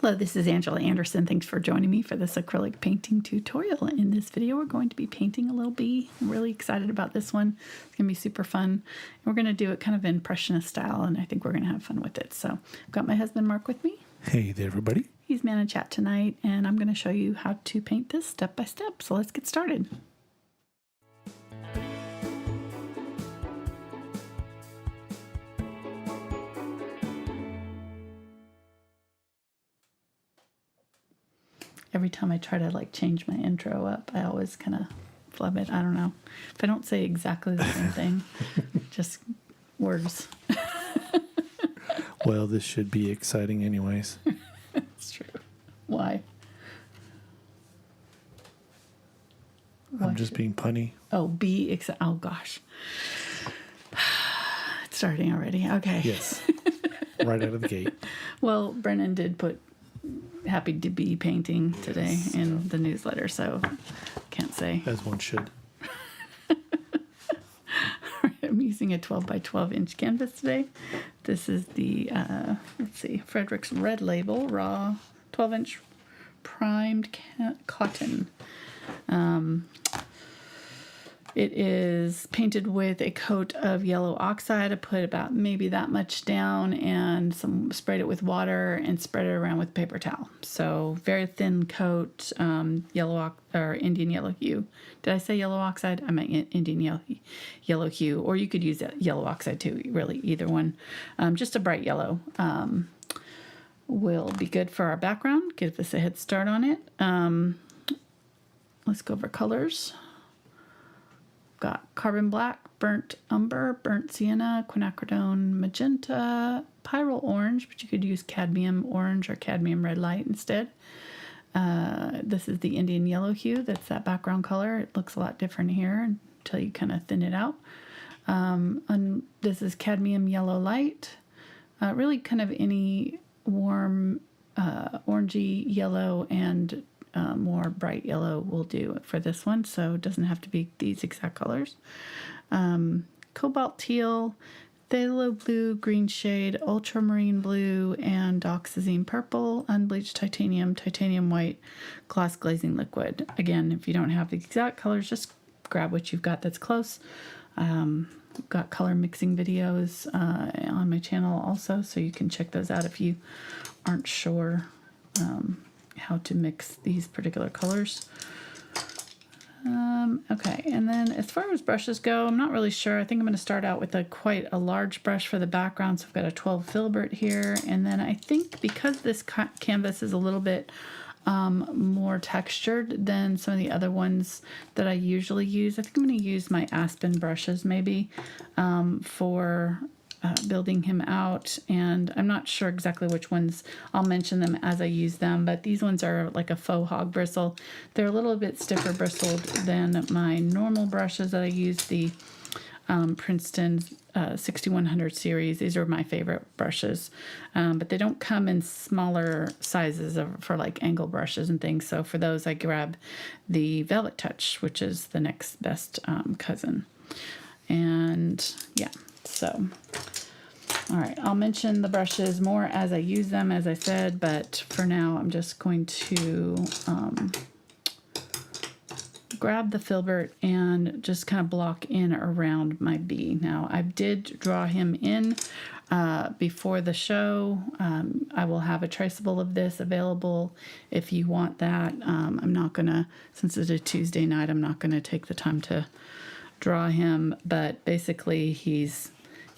Hello, this is Angela Anderson. Thanks for joining me for this acrylic painting tutorial. In this video, we're going to be painting a little bee. I'm really excited about this one. It's going to be super fun. And we're going to do it kind of impressionist style, and I think we're going to have fun with it. So I've got my husband Mark with me. Hey there, everybody. He's man in chat tonight, and I'm going to show you how to paint this step by step. So let's get started. Every time I try to like change my intro up, I always kind of flub it. I don't know. If I don't say exactly the same thing, just words. Well, this should be exciting anyways. It's true. Why? I'm just being punny. Oh, oh gosh. It's starting already. Okay. Yes. Right out of the gate. Well, Brennan did put happy to be painting today in the newsletter, so can't say. As one should. I'm using a 12 by 12 inch canvas today. This is the, let's see, Fredrix Red Label Raw 12 inch primed cotton. It is painted with a coat of yellow oxide. I put about maybe that much down and sprayed it with water and spread it around with paper towel. So very thin coat, Indian Yellow Hue. Did I say yellow oxide? I meant Indian Yellow Hue, or you could use yellow oxide too, really, either one. Just a bright yellow will be good for our background. Give us a head start on it. Let's go over colors. Got carbon black, burnt umber, burnt sienna, quinacridone magenta, pyrrole orange, but you could use cadmium orange or cadmium red light instead. This is the Indian Yellow Hue. That's that background color. It looks a lot different here until you kind of thin it out. This is cadmium yellow light. Really kind of any warm orangey yellow and more bright yellow will do for this one, so it doesn't have to be these exact colors. Cobalt teal, Phthalo blue, green shade, Ultramarine blue, and Dioxazine purple, Unbleached Titanium, titanium white, gloss glazing liquid. Again, if you don't have the exact colors, just grab what you've got that's close. I've got color mixing videos on my channel also, so you can check those out if you aren't sure how to mix these particular colors. Okay, and then as far as brushes go, I'm not really sure. I think I'm going to start out with quite a large brush for the background. So I've got a 12 Filbert here, and then I think because this canvas is a little bit more textured than some of the other ones that I usually use, I think I'm going to use my Aspen brushes maybe for building him out, and I'm not sure exactly which ones. I'll mention them as I use them, but these ones are like a faux hog bristle. They're a little bit stiffer bristled than my normal brushes that I use, the Princeton 6100 series. These are my favorite brushes, but they don't come in smaller sizes for like angle brushes and things, so for those I grab the VelvetTouch, which is the next best cousin. And yeah, so all right, I'll mention the brushes more as I use them, as I said, but for now I'm just going to grab the Filbert and just kind of block in around my bee. Now, I did draw him in before the show. I will have a traceable of this available if you want that. I'm not gonna, since it's a Tuesday night, I'm not gonna take the time to draw him, but basically he's,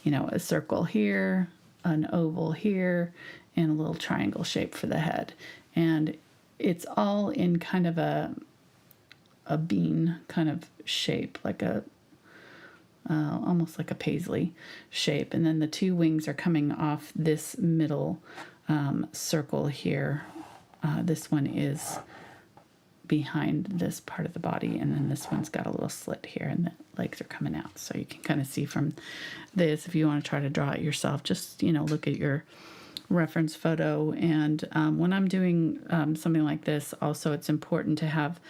you know, a circle here, an oval here, and a little triangle shape for the head. And it's all in kind of a bean kind of shape, like a almost like a paisley shape. And then the two wings are coming off this middle circle here. This one is behind this part of the body, and then this one's got a little slit here, and the legs are coming out. So you can kind of see from this, if you want to try to draw it yourself, just, you know, look at your reference photo. And when I'm doing something like this, also it's important to have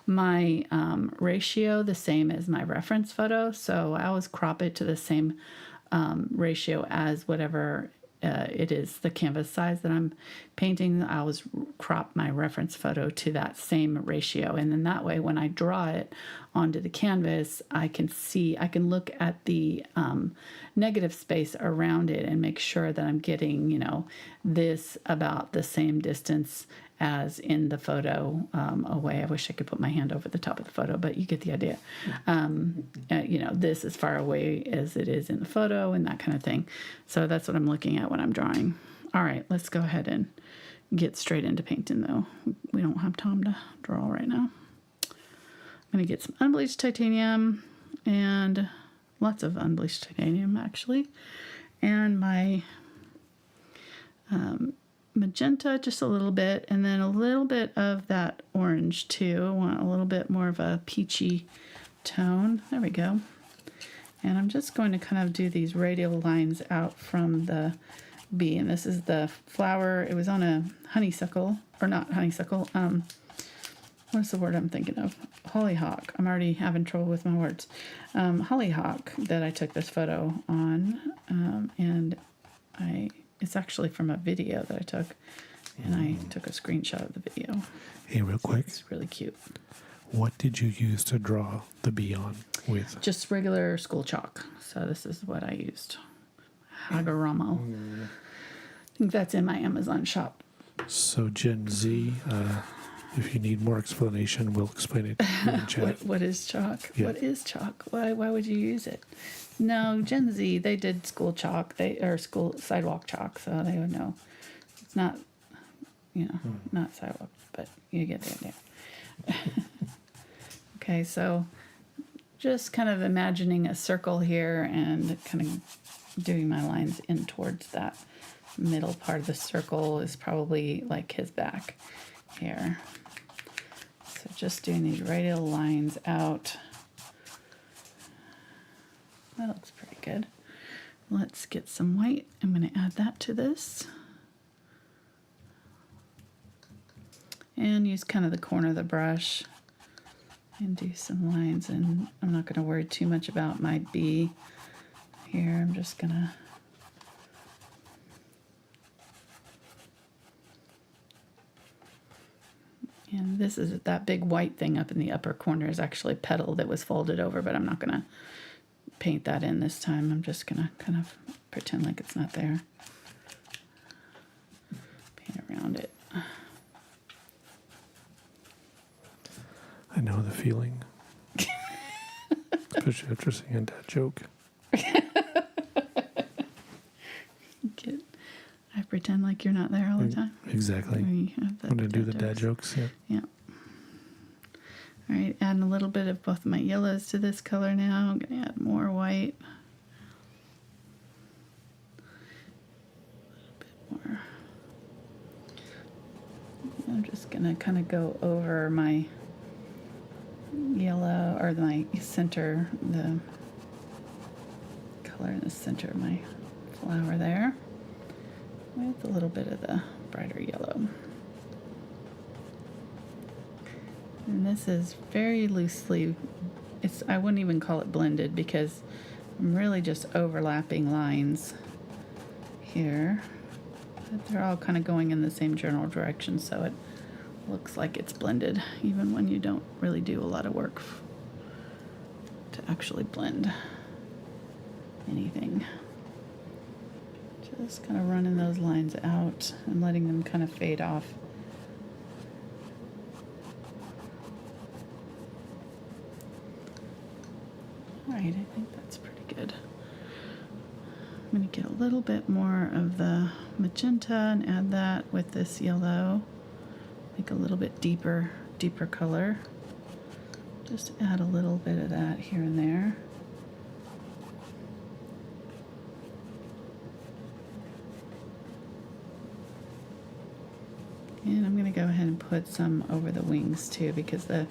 my ratio the same as my reference photo. So I always crop it to the same ratio as whatever it is the canvas size that I'm painting. I always crop my reference photo to that same ratio. And then that way, when I draw it onto the canvas, I can look at the negative space around it and make sure that I'm getting, this about the same distance as in the photo away. I wish I could put my hand over the top of the photo, but you get the idea. This as far away as it is in the photo and that kind of thing. So that's what I'm looking at when I'm drawing. All right, let's go ahead and get straight into painting though. We don't have time to draw right now. I'm going to get some unbleached titanium and lots of unbleached titanium actually. And my magenta, just a little bit, and then a little bit of that orange too. I want a little bit more of a peachy tone. There we go. And I'm just going to kind of do these radial lines out from the bee. And this is the flower. It was on a honeysuckle, or not honeysuckle. What's the word I'm thinking of? Hollyhock. I'm already having trouble with my words. Hollyhock that I took this photo on. And it's actually from a video that I took. And I took a screenshot of the video. Hey, real quick. It's really cute. What did you use to draw the bee on with? Just regular school chalk. So this is what I used. Hagoromo. I think that's in my Amazon shop. So Gen Z, if you need more explanation, we'll explain it in the chat. What is chalk? Yeah. What is chalk? Why would you use it? No, Gen Z, they did school chalk. Or school sidewalk chalk, so they would know. It's not, not sidewalk, but you get the idea. Okay, so just kind of imagining a circle here and kind of doing my lines in towards that middle part of the circle is probably like his back here. So just doing these radial lines out. That looks pretty good. Let's get some white. I'm going to add that to this. And use kind of the corner of the brush and do some lines. And I'm not going to worry too much about my bee here. I'm just going to and this is that big white thing up in the upper corner is actually petal that was folded over, but I'm not going to paint that in this time. I'm just going to kind of pretend like it's not there. Paint around it. I know the feeling. Especially after seeing a dad joke. I pretend like you're not there all the time. Exactly. When I do the dad jokes, yeah. Yeah. All right, adding a little bit of both my yellows to this color now. I'm going to add more white. A little bit more. I'm just going to kind of go over my yellow, or my center, the color in the center of my flower there, with a little bit of the brighter yellow. And this is very loosely, I wouldn't even call it blended because I'm really just overlapping lines here. But they're all kind of going in the same general direction, so it looks like it's blended, even when you don't really do a lot of work to actually blend anything. Just kind of running those lines out and letting them kind of fade off. All right, I think that's pretty good. I'm going to get a little bit more of the magenta and add that with this yellow. Make a little bit deeper color. Just add a little bit of that here and there. And I'm going to go ahead and put some over the wings too, because the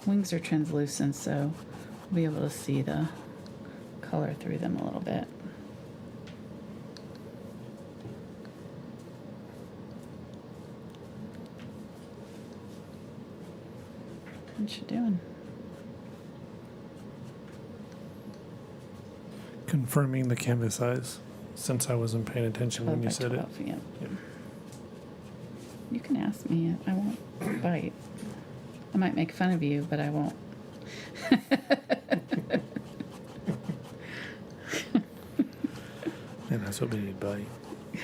wings are translucent, so we'll be able to see the color through them a little bit. What you doing? Confirming the canvas size. since I wasn't paying attention when 12 you by said 12, yeah. Yep. You can ask me. I won't bite. I might make fun of you, but I won't. And I was hoping you'd bite.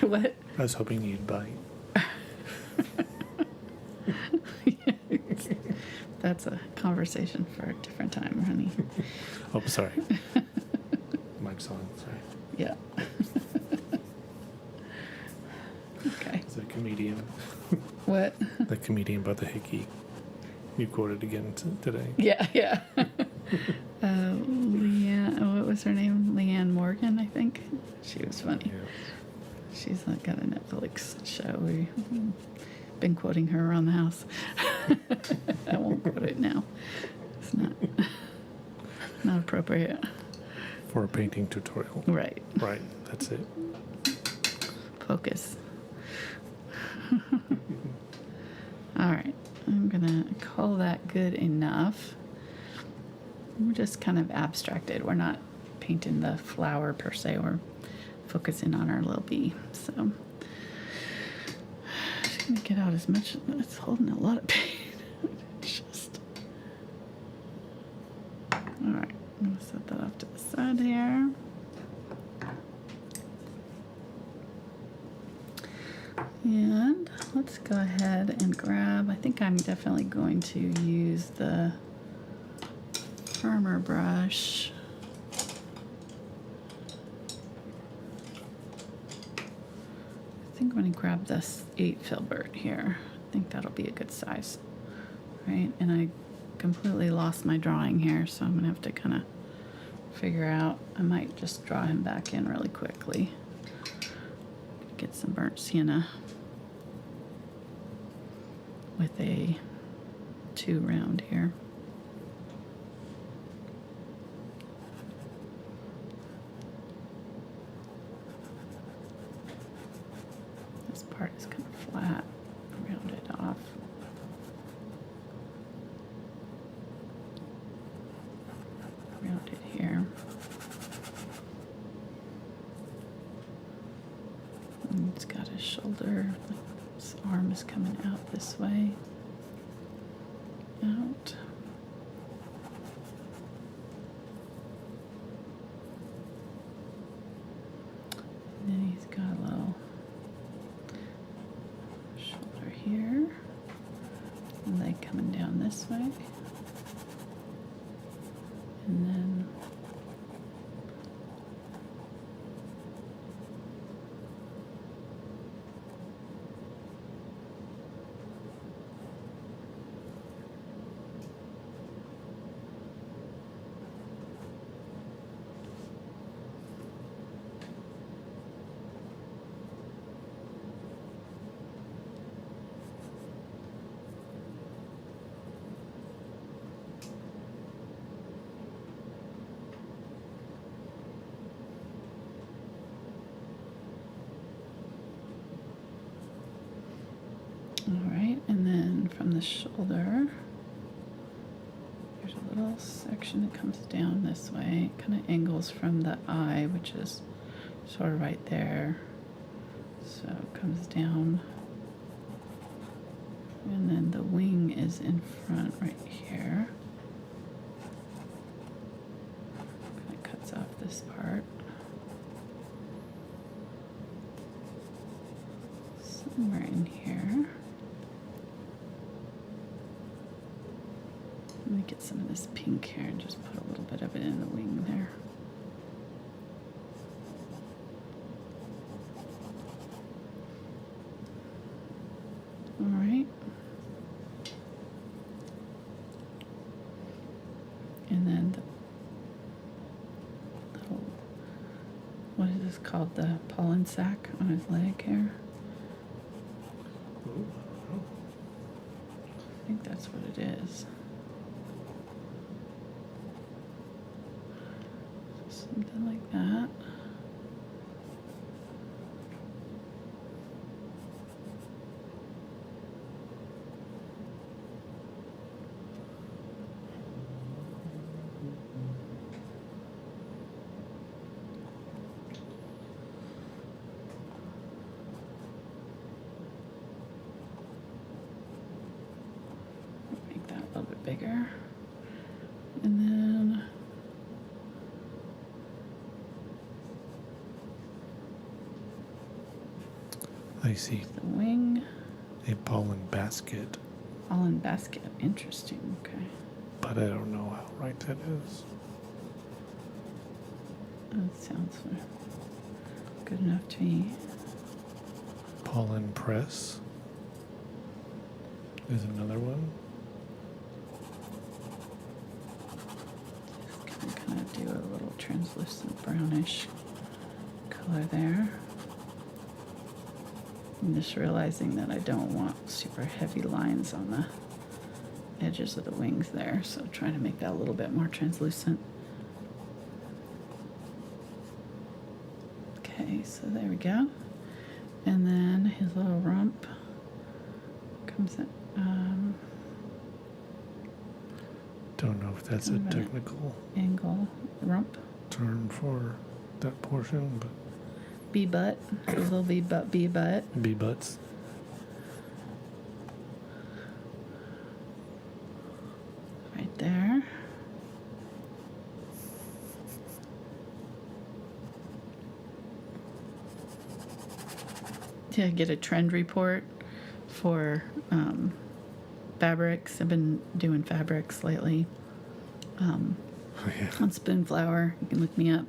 What? I was hoping you'd bite. That's a conversation for a different time, honey. Oh, sorry. Mike's on. Sorry. Yeah. Okay. It's a comedian. What? The comedian about the hickey. You quoted again today. Yeah, yeah. Leanne, what was her name? Leanne Morgan, I think. She was funny. Yeah. She's got a Netflix show. We've been quoting her around the house. I won't quote it now. It's not appropriate. For a painting tutorial. Right. Right. That's it. Focus. All right. I'm going to call that good enough. We're just kind of abstracted. We're not painting the flower per se. We're focusing on our little bee. So just going to get out as much. It's holding a lot of paint. Just. All right. I'm going to set that off to the side here. And let's go ahead and grab, I think I'm definitely going to use the firmer brush. I think I'm going to grab this 8 Filbert here. I think that'll be a good size. Right, and I completely lost my drawing here, so I'm going to have to kind of figure out. I might just draw him back in really quickly. Get some burnt sienna with a 2 round here. This part is kind of flat, round it off. Round it here. And it's got his shoulder, his arm is coming out this way. Out. And then he's got a little shoulder here. And leg coming down this way. And then Alright, and then from the shoulder, there's a little section that comes down this way. It kind of angles from the eye, which is sort of right there. So it comes down. And then the wing is in front right here. Kind of cuts off this part. Somewhere in here. Let me get some of this pink here and just put a little bit of it in the wing there. All right. And then the little, what is this called? The pollen sac on his leg here. I think that's what it is. Something like that. bigger. And then I see. the wing. A pollen basket, All in basket. Interesting. Okay. but I don't know how right that is. That sounds good enough to me. Pollen press is another one. Kind of do a little translucent brownish color there. I'm just realizing that I don't want super heavy lines on the edges of the wings there, so trying to make that a little bit more translucent. Okay, so there we go. And then his little rump comes in. Don't know if that's a Wait a minute. technical Angle rump. term for that portion, but Bee butt. His little bee butt. bee butts. Right there. To get a trend report for fabrics. I've been doing fabrics lately Oh, yeah. on Spoonflower. You can look me up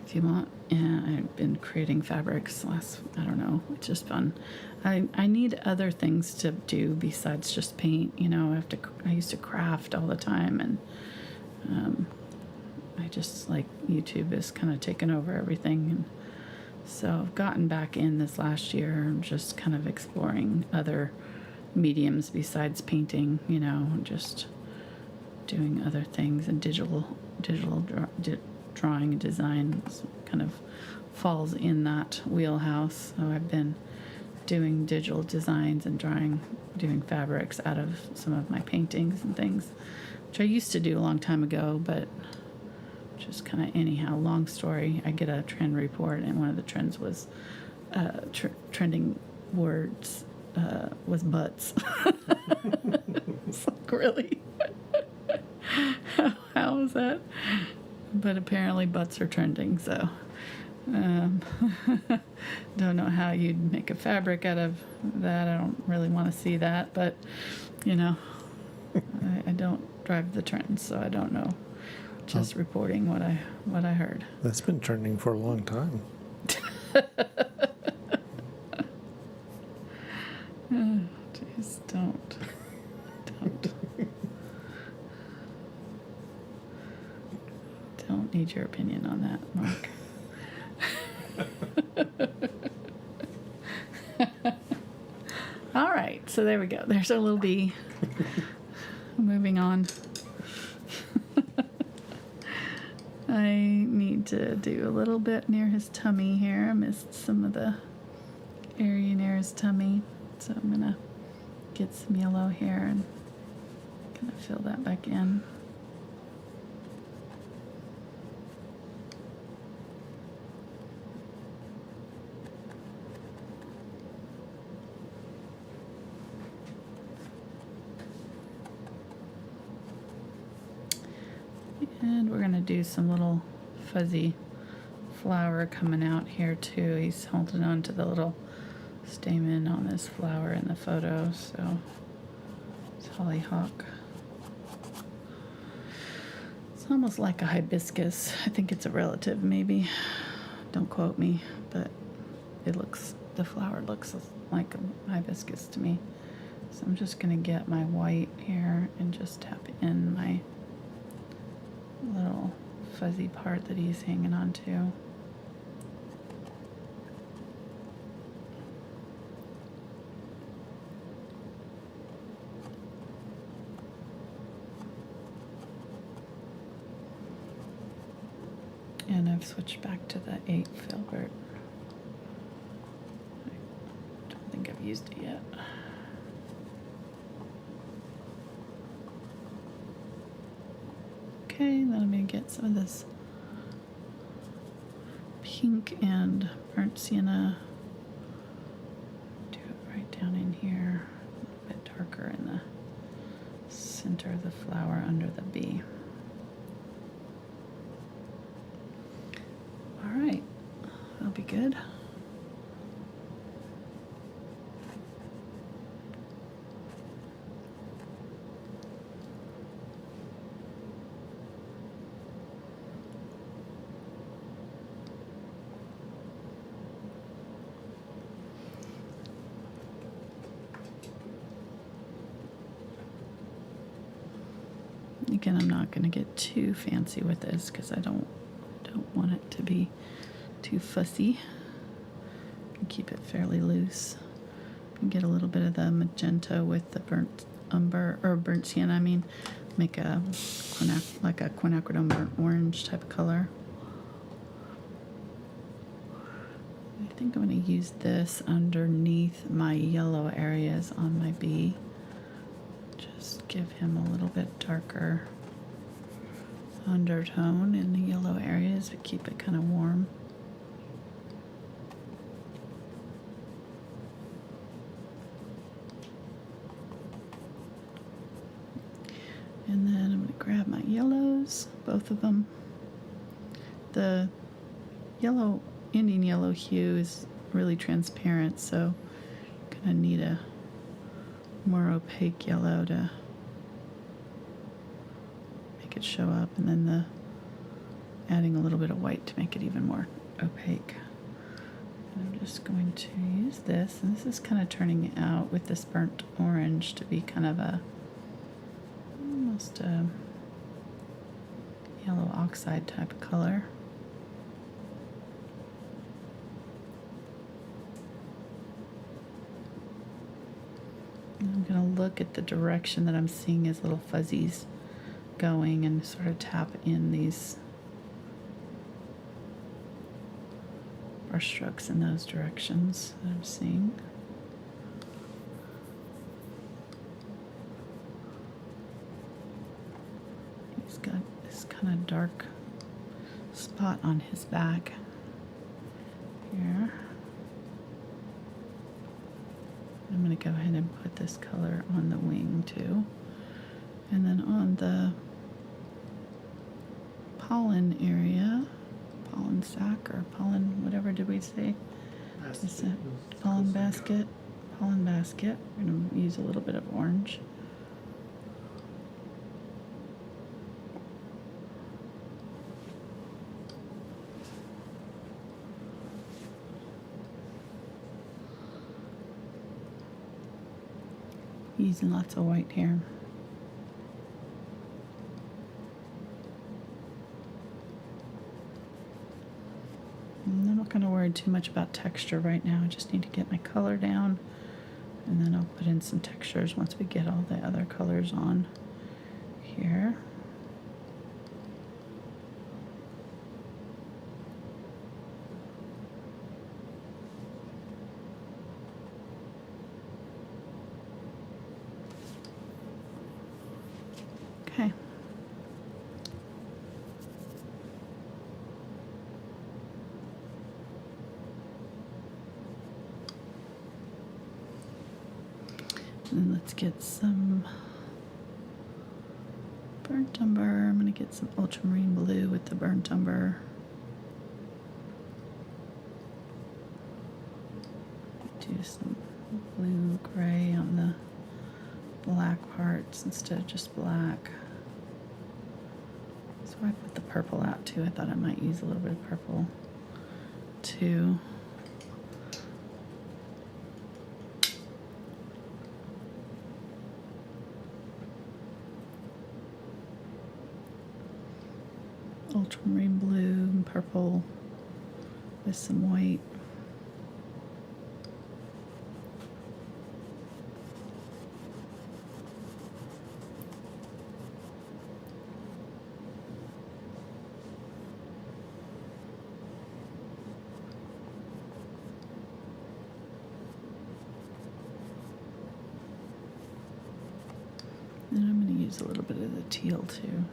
if you want. And I've been creating fabrics I don't know, it's just fun. I need other things to do besides just paint. You know, I used to craft all the time, and I just like YouTube is kind of taken over everything. And so I've gotten back in this last year, just kind of exploring other mediums besides painting, you know, just doing other things, and digital drawing and design kind of falls in that wheelhouse. So I've been doing digital designs and doing fabrics out of some of my paintings and things, which I used to do a long time ago, but just kind of anyhow, long story. I get a trend report, and one of the trends was trending words was butts. It's like, really? How is that? But apparently butts are trending, so don't know how you'd make a fabric out of that. I don't really want to see that, but you know, I don't drive the trends, so I don't know. Just reporting what I heard. That's been trending for a long time. Jeez, don't. Don't need your opinion on that, Mark. All right, so there we go. There's our little bee. Moving on. I need to do a little bit near his tummy here. I missed some of the area near his tummy, so I'm gonna get some yellow here and kind of fill that back in. And we're gonna do some little fuzzy flower coming out here too. He's holding on to the little stamen on this flower in the photo, so it's hollyhock. It's almost like a hibiscus. I think it's a relative, maybe. Don't quote me, but the flower looks like a hibiscus to me. So I'm just gonna get my white here and just tap in my little fuzzy part that he's hanging on to. And I've switched back to the 8 Filbert. I don't think I've used it yet. Okay, then I'm going to get some of this pink and burnt sienna. Do it right down in here, a little bit darker in the center. center of the flower under the bee. All right, that'll be good. Again, I'm not going to get too fancy with this because I don't want it to be too fussy. And keep it fairly loose. And get a little bit of the magenta with the burnt umber or burnt sienna. I mean, make a like a quinacridone burnt orange type of color. I think I'm going to use this underneath my yellow areas on my bee. Just give him a little bit darker undertone in the yellow areas to keep it kind of warm. And then I'm going to grab my yellows, both of them. The yellow, Indian Yellow Hue is really transparent, so I'm going to need a more opaque yellow to make it show up, and then the adding a little bit of white to make it even more opaque. And I'm just going to use this, and this is kind of turning out with this burnt orange to be kind of a almost a yellow oxide type of color. I'm going to look at the direction that I'm seeing his little fuzzies going and sort of tap in these brush strokes in those directions that I'm seeing. He's got this kind of dark spot on his back here. I'm going to go ahead and put this color on the wing too. And then on the pollen area, pollen sac or pollen, whatever did we say? Is it pollen basket? Pollen basket. We're going to use a little bit of orange. Using lots of white here. I'm not going to worry too much about texture right now. I just need to get my color down, and then I'll put in some textures once we get all the other colors on here. Okay. And let's get some burnt umber. I'm going to get some ultramarine blue with the burnt umber. Do some blue gray on the black parts instead of just black. So I put the purple out too. I thought I might use a little bit of purple too. Ultramarine blue and purple with some white. And I'm going to use a little bit of the teal too.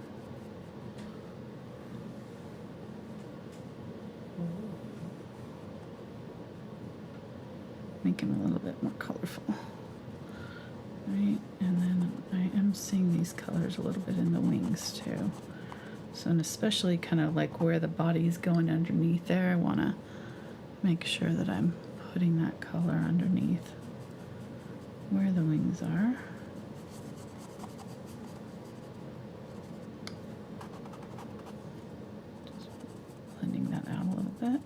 Make him a little bit more colorful. Right, and then I am seeing these colors a little bit in the wings too. So, and especially kind of like where the body's going underneath there, I want to make sure that I'm putting that color underneath where the wings are. Just blending that out a little bit.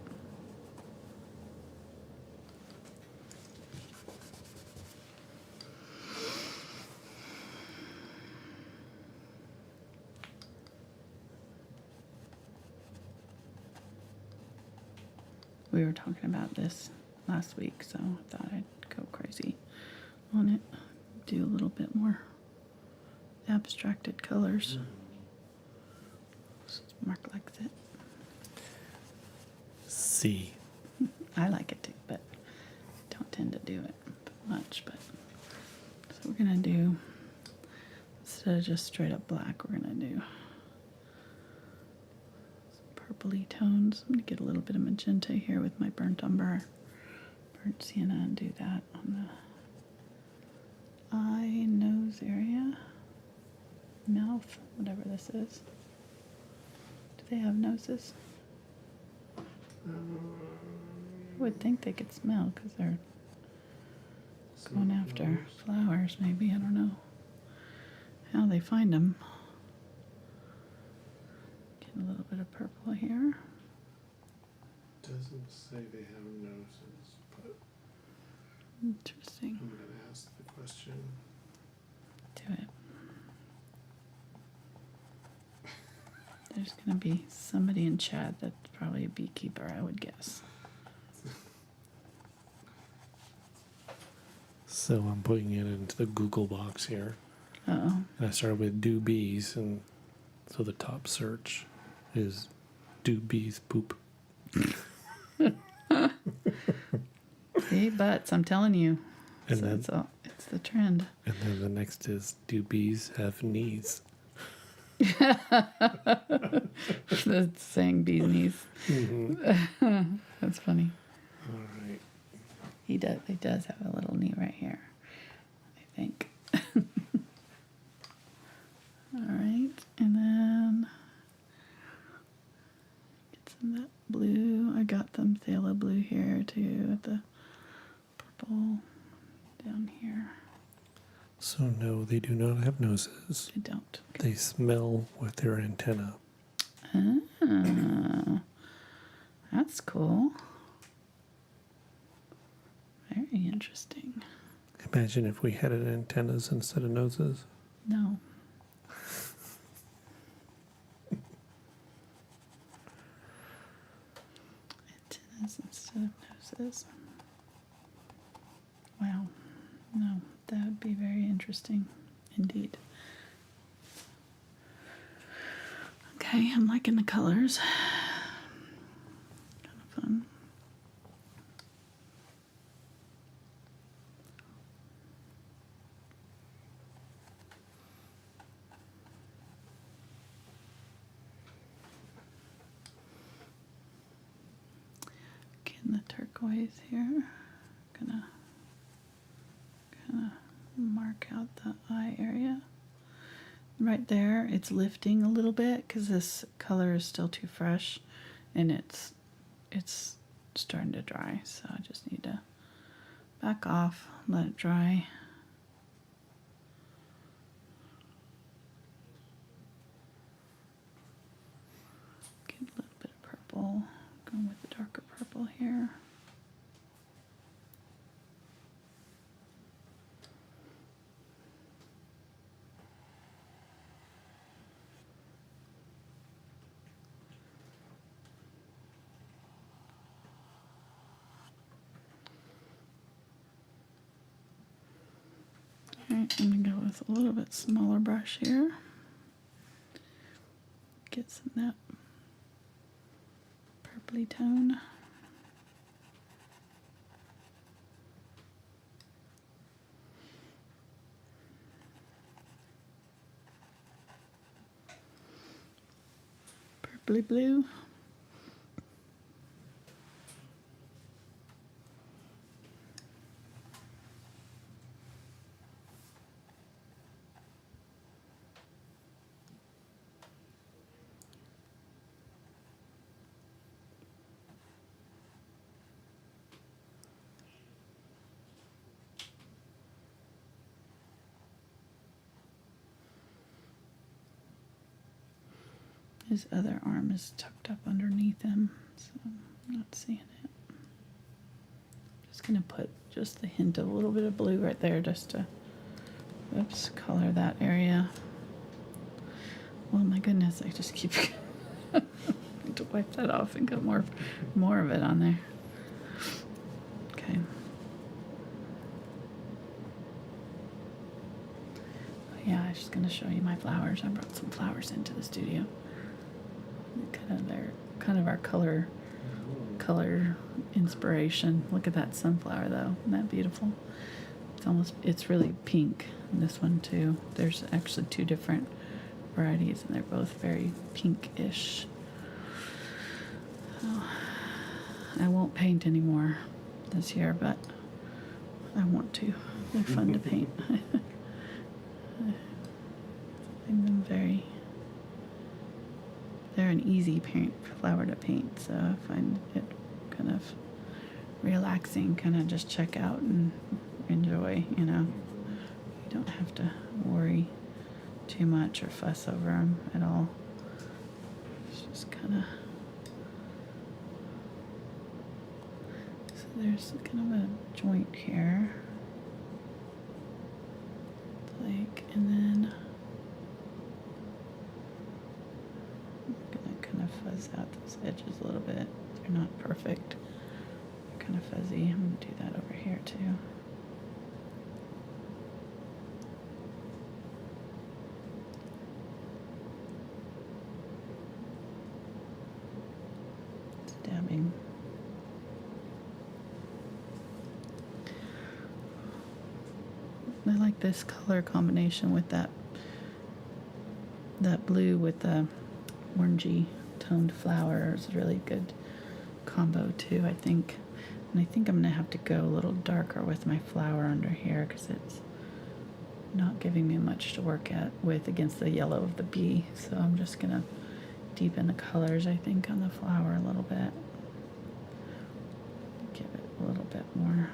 We were talking about this last week, so I thought I'd go crazy on it. Do a little bit more abstracted colors. Mark likes it. C. I like it too, but don't tend to do it much. But so we're gonna do, instead of just straight up black, we're gonna do purpley tones. I'm gonna get a little bit of magenta here with my burnt umber, burnt sienna, and do that on the eye, nose area, mouth, whatever this is. Do they have noses? I would think they could smell because they're going after flowers, maybe. I don't know how they find them. A little bit of purple here. Doesn't say they have noses, but Interesting. I'm going to ask the question. Do it. There's going to be somebody in chat that's probably a beekeeper, I would guess. So I'm putting it into the Google box here. Uh-oh. And I started with do bees, and so the top search is do bees poop. See, butts, I'm telling you. And So then it's the trend. and then the next is do bees have knees? That's saying bee's knees. Mm-hmm. That's funny. All right. He does have a little knee right here, I think. All right, and then get some of that blue. I got them phthalo blue here too, with the purple down here. So no, they do not have noses. I don't. They smell with their antenna. Ah, that's cool. Very interesting. Imagine if we had antennas instead of noses. No. Antennas instead of noses. Wow. No, that would be very interesting indeed. Okay, I'm liking the colors. Kind of fun. Getting the turquoise here. Gonna kind of mark out the eye area. Right there, it's lifting a little bit because this color is still too fresh, and it's starting to dry. So I just need to back off, let it dry. Get a little bit of purple, going with the darker purple here. Alright, I'm going to go with a little bit smaller brush here. Get some of that purpley tone. Purpley blue. His other arm is tucked up underneath him, so I'm not seeing it. Just gonna put just the hint of a little bit of blue right there just to, oops, color that area. Oh my goodness, I just keep to wipe that off and get more of it on there. Okay. Yeah, I was just gonna show you my flowers. I brought some flowers into the studio. They're kind of our color inspiration. Look at that sunflower though. Isn't that beautiful? It's really pink. And this one too. There's actually two different varieties and they're both very pinkish. Oh, I won't paint anymore this year, but I want to. They're fun to paint. I find them they're an easy flower to paint, so I find it kind of relaxing, kind of just check out and enjoy, you know. You don't have to worry too much or fuss over them at all. It's just kind of, so there's kind of a joint here, like, and then fuzz out those edges a little bit. They're not perfect. They're kind of fuzzy. I'm going to do that over here too. Dabbing. I like this color combination with that blue with the orangey toned flowers. Really good combo too, I think. And I think I'm gonna have to go a little darker with my flower under here because it's not giving me much to work with against the yellow of the bee. So I'm just gonna deepen the colors, I think, on the flower a little bit. Give it a little bit more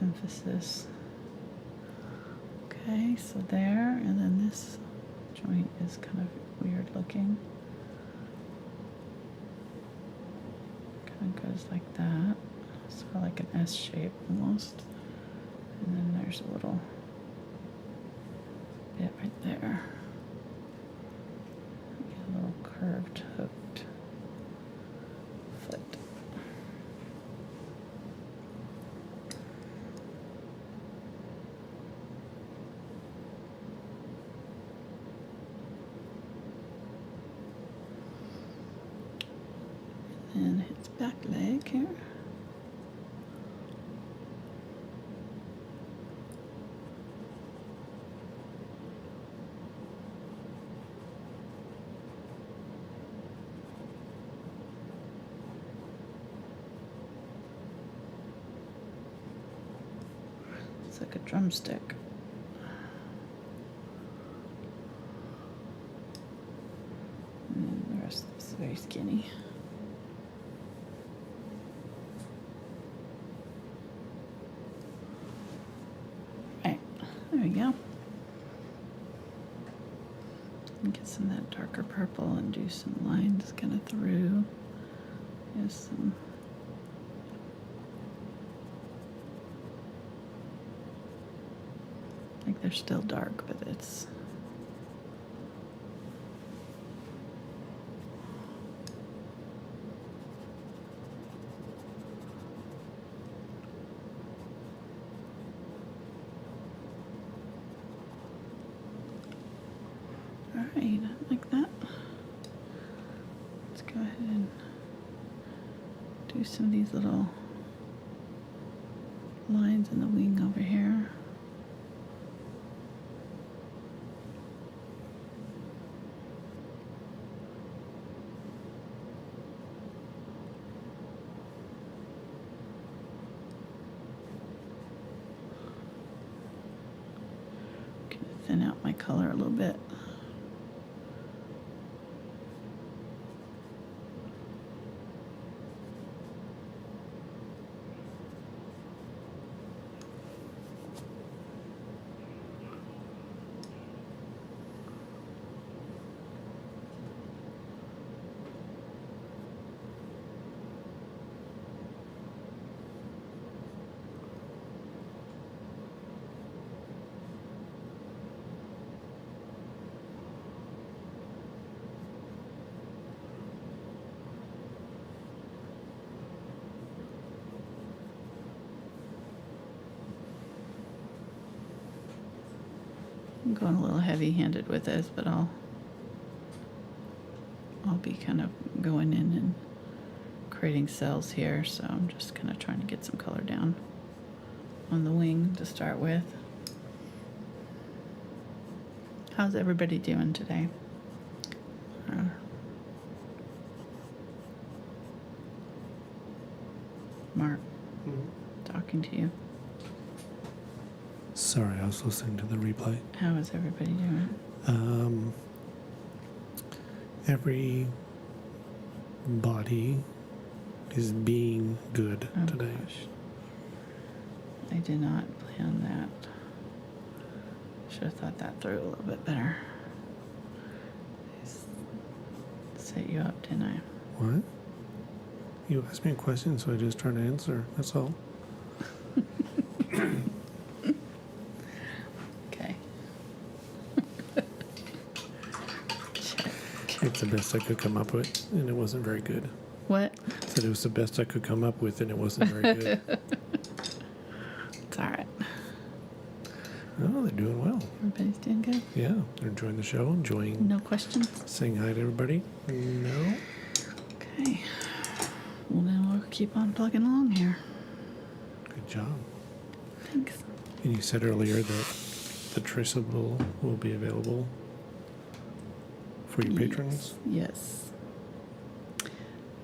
emphasis. Okay, so there, and then this joint is kind of weird looking. Kind of goes like that, sort of like an S shape almost. And then there's a little bit right there. Get a little curved, hooked foot. And its back leg here. It's like a drumstick. And the rest is very skinny. There we go. And get some of that darker purple and do some lines kind of through. There's some like they're still dark, but it's alright, like that. Let's go ahead and do some of these little lines in the wing over here. Gonna thin out my color a little bit. I'm going a little heavy-handed with this, but I'll be kind of going in and creating cells here, so I'm just kind of trying to get some color down on the wing to start with. How's everybody doing today? Mark, talking to you. Sorry, I was listening to the replay. How is everybody doing? Every body is being good today. Gosh. I did not plan that. Should have thought that through a little bit better. Set you up, didn't I? What? You asked me a question, so I just tried to answer. That's all. Okay. Check. It's the best I could come up with, and it wasn't very good. What? Said it was the best I could come up with, and it wasn't very good. It's all right. Oh, they're doing well. Everybody's doing good. Yeah, they're enjoying the show, enjoying No questions. saying hi to everybody. No. Okay. Well, then we'll keep on plugging along here. Good job. Thanks. And you said earlier that the traceable will be available for your patrons. Yes.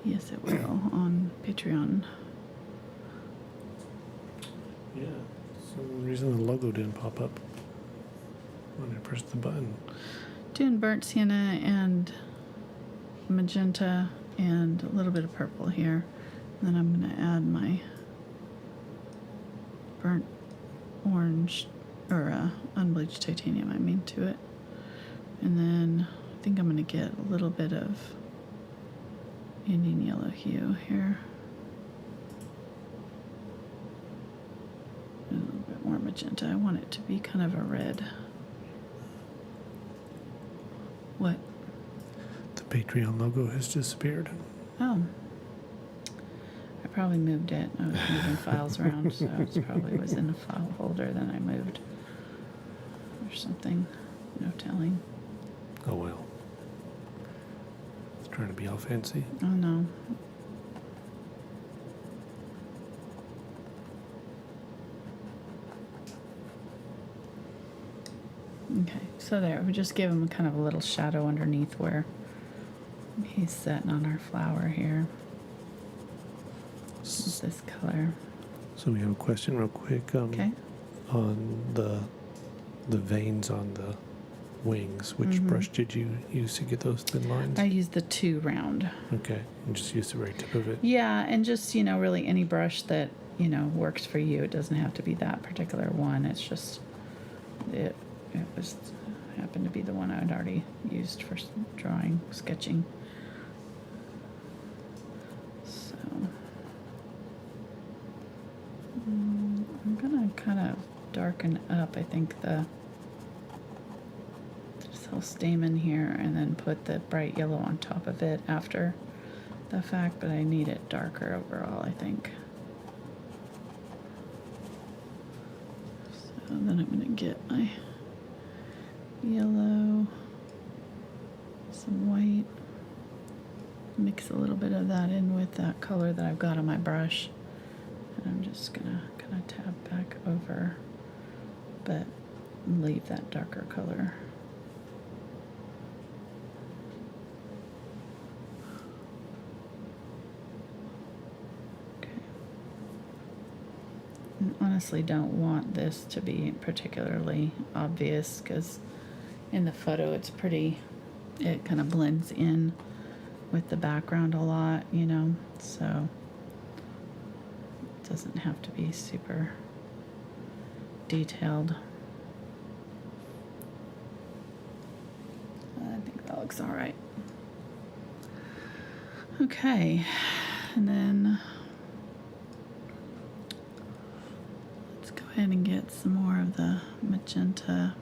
Yes, it will on Patreon. Yeah. Some reason the logo didn't pop up when I pressed the button. Doing burnt sienna and magenta and a little bit of purple here. And then I'm going to add my burnt orange, or unbleached titanium, I mean, to it. And then I think I'm going to get a little bit of Indian yellow hue here. And a little bit more magenta. I want it to be kind of a red. What? The Patreon logo has disappeared. Oh. I probably moved it. I was moving files around, so it probably was in a file folder, then I moved. Or something. No telling. Oh well. It's trying to be all fancy. Oh no. Okay, so there, we just give him kind of a little shadow underneath where he's setting on our flower here. With this color. So we have a question real quick. Okay. On the veins on the wings. Which brush did you use to get those thin lines? I used the 2 round. Okay, and just use the very tip of it. Yeah, and just, really any brush that, works for you. It doesn't have to be that particular one. It's just, it was, happened to be the one I had already used for drawing, sketching. So, I'm going to kind of darken up, I think, this whole stamen here, and then put the bright yellow on top of it after the fact, but I need it darker overall, I think. So then I'm going to get my yellow, some white, mix a little bit of that in with that color that I've got on my brush, and I'm just going to kind of tap back over, but leave that darker color. Honestly don't want this to be particularly obvious because in the photo it kind of blends in with the background a lot, so it doesn't have to be super detailed. I think that looks all right. Okay, and then and get some more of the magenta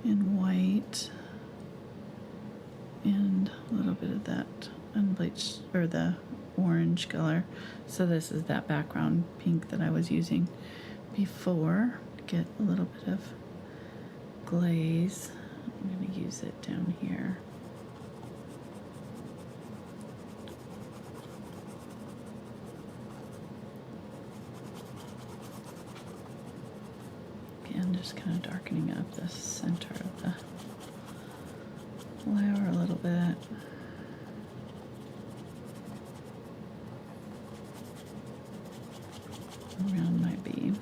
and white and a little bit of that unbleached, or the orange color. So this is that background pink that I was using before to get a little bit of glaze. I'm going to use it down here. Again, just kind of darkening up the center of the flower a little bit. Around my bee.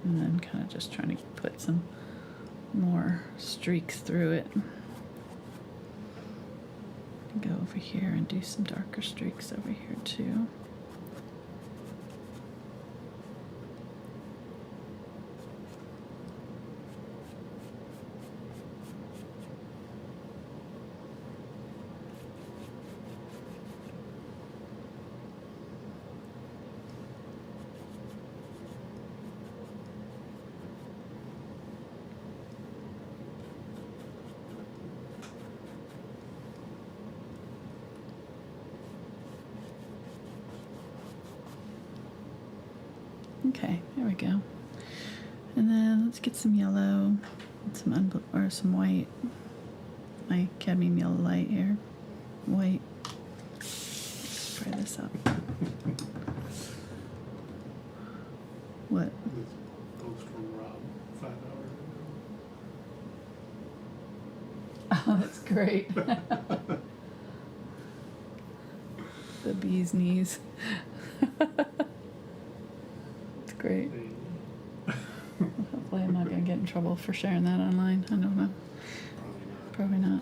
And then kind of just trying to put some more streaks through it. Go over here and do some darker streaks over here too. Okay, there we go. And then let's get some yellow, and some white. My cadmium yellow light here, white. Spray this up. What? Post from Rob 5 hours Oh, that's great. The bee's knees. Great. Hopefully I'm not going to get in trouble for sharing that online. I don't know. Probably not.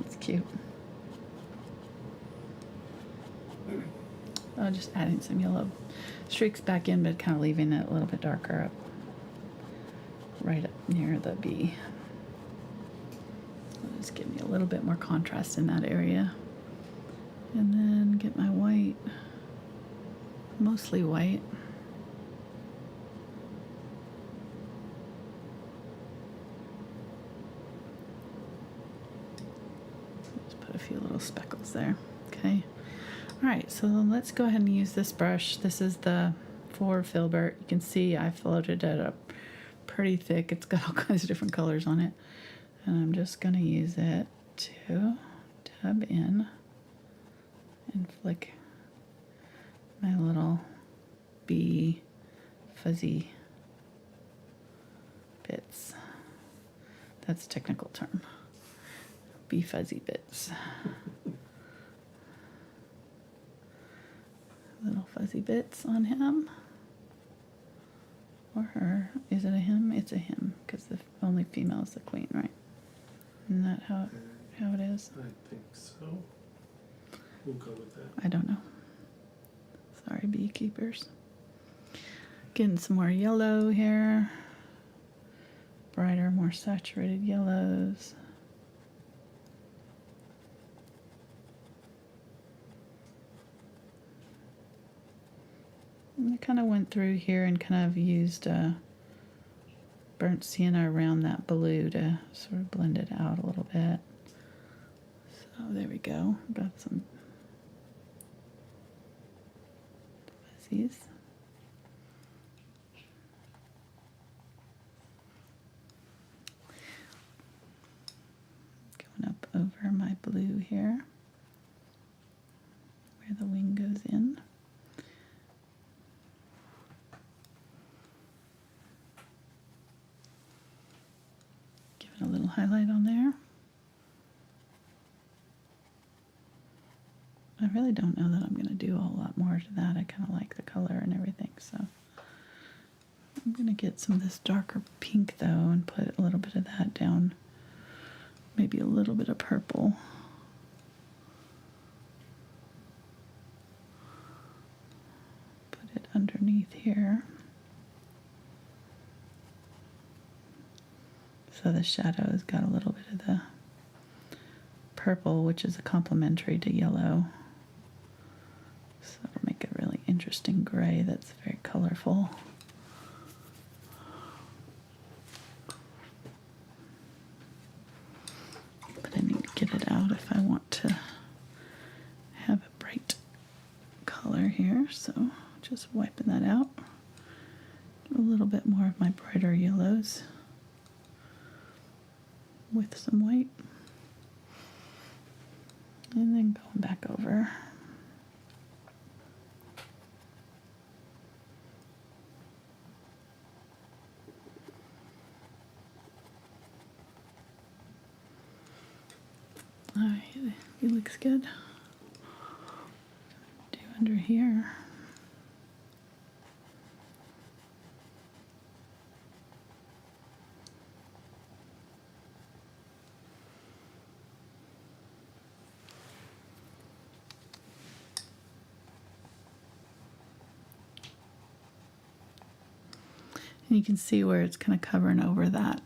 It's cute. Oh, just adding some yellow streaks back in, but kind of leaving it a little bit darker up, right up near the bee. Just give me a little bit more contrast in that area. And then get my white, mostly white. Just put a few little speckles there. Okay. All right, so let's go ahead and use this brush. This is the Filbert. You can see I floated it up pretty thick. It's got all kinds of different colors on it. And I'm just going to use it to dab in and flick my little bee fuzzy bits. That's a technical term. Bee fuzzy bits. Little fuzzy bits on him. Or her. Is it a him? It's a him, because the only female is the queen, right? Isn't that how it is? I think so. We'll go with that. I don't know. Sorry, beekeepers. Getting some more yellow here. Brighter, more saturated yellows. And I kind of went through here and kind of used burnt sienna around that blue to sort of blend it out a little bit. So there we go. Got some fuzzies. Going up over my blue here, where the wing goes in. A little highlight on there. I really don't know that I'm going to do a whole lot more to that. I kind of like the color and everything, so I'm going to get some of this darker pink though and put a little bit of that down, maybe a little bit of purple. Put it underneath here. So the shadow has got a little bit of the purple, which is a complementary to yellow. So it'll make a really interesting gray that's very colorful. But I need to get it out if I want to have a bright color here. So just wiping that out. A little bit more of my brighter yellows with some white. And then going back over. Alright, it looks good. Do under here. And you can see where it's kind of covering over that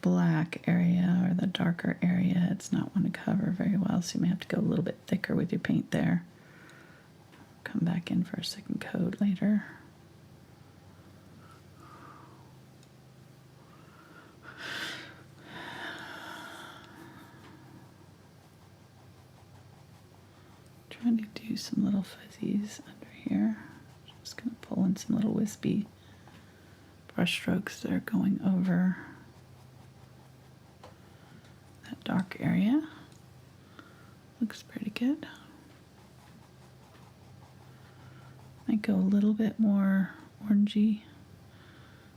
black area or the darker area. It's not one to cover very well, so you may have to go a little bit thicker with your paint there. Come back in for a second coat later. Trying to do some little fuzzies under here. Just going to pull in some little wispy brush strokes that are going over that dark area. Looks pretty good. Might go a little bit more orangey,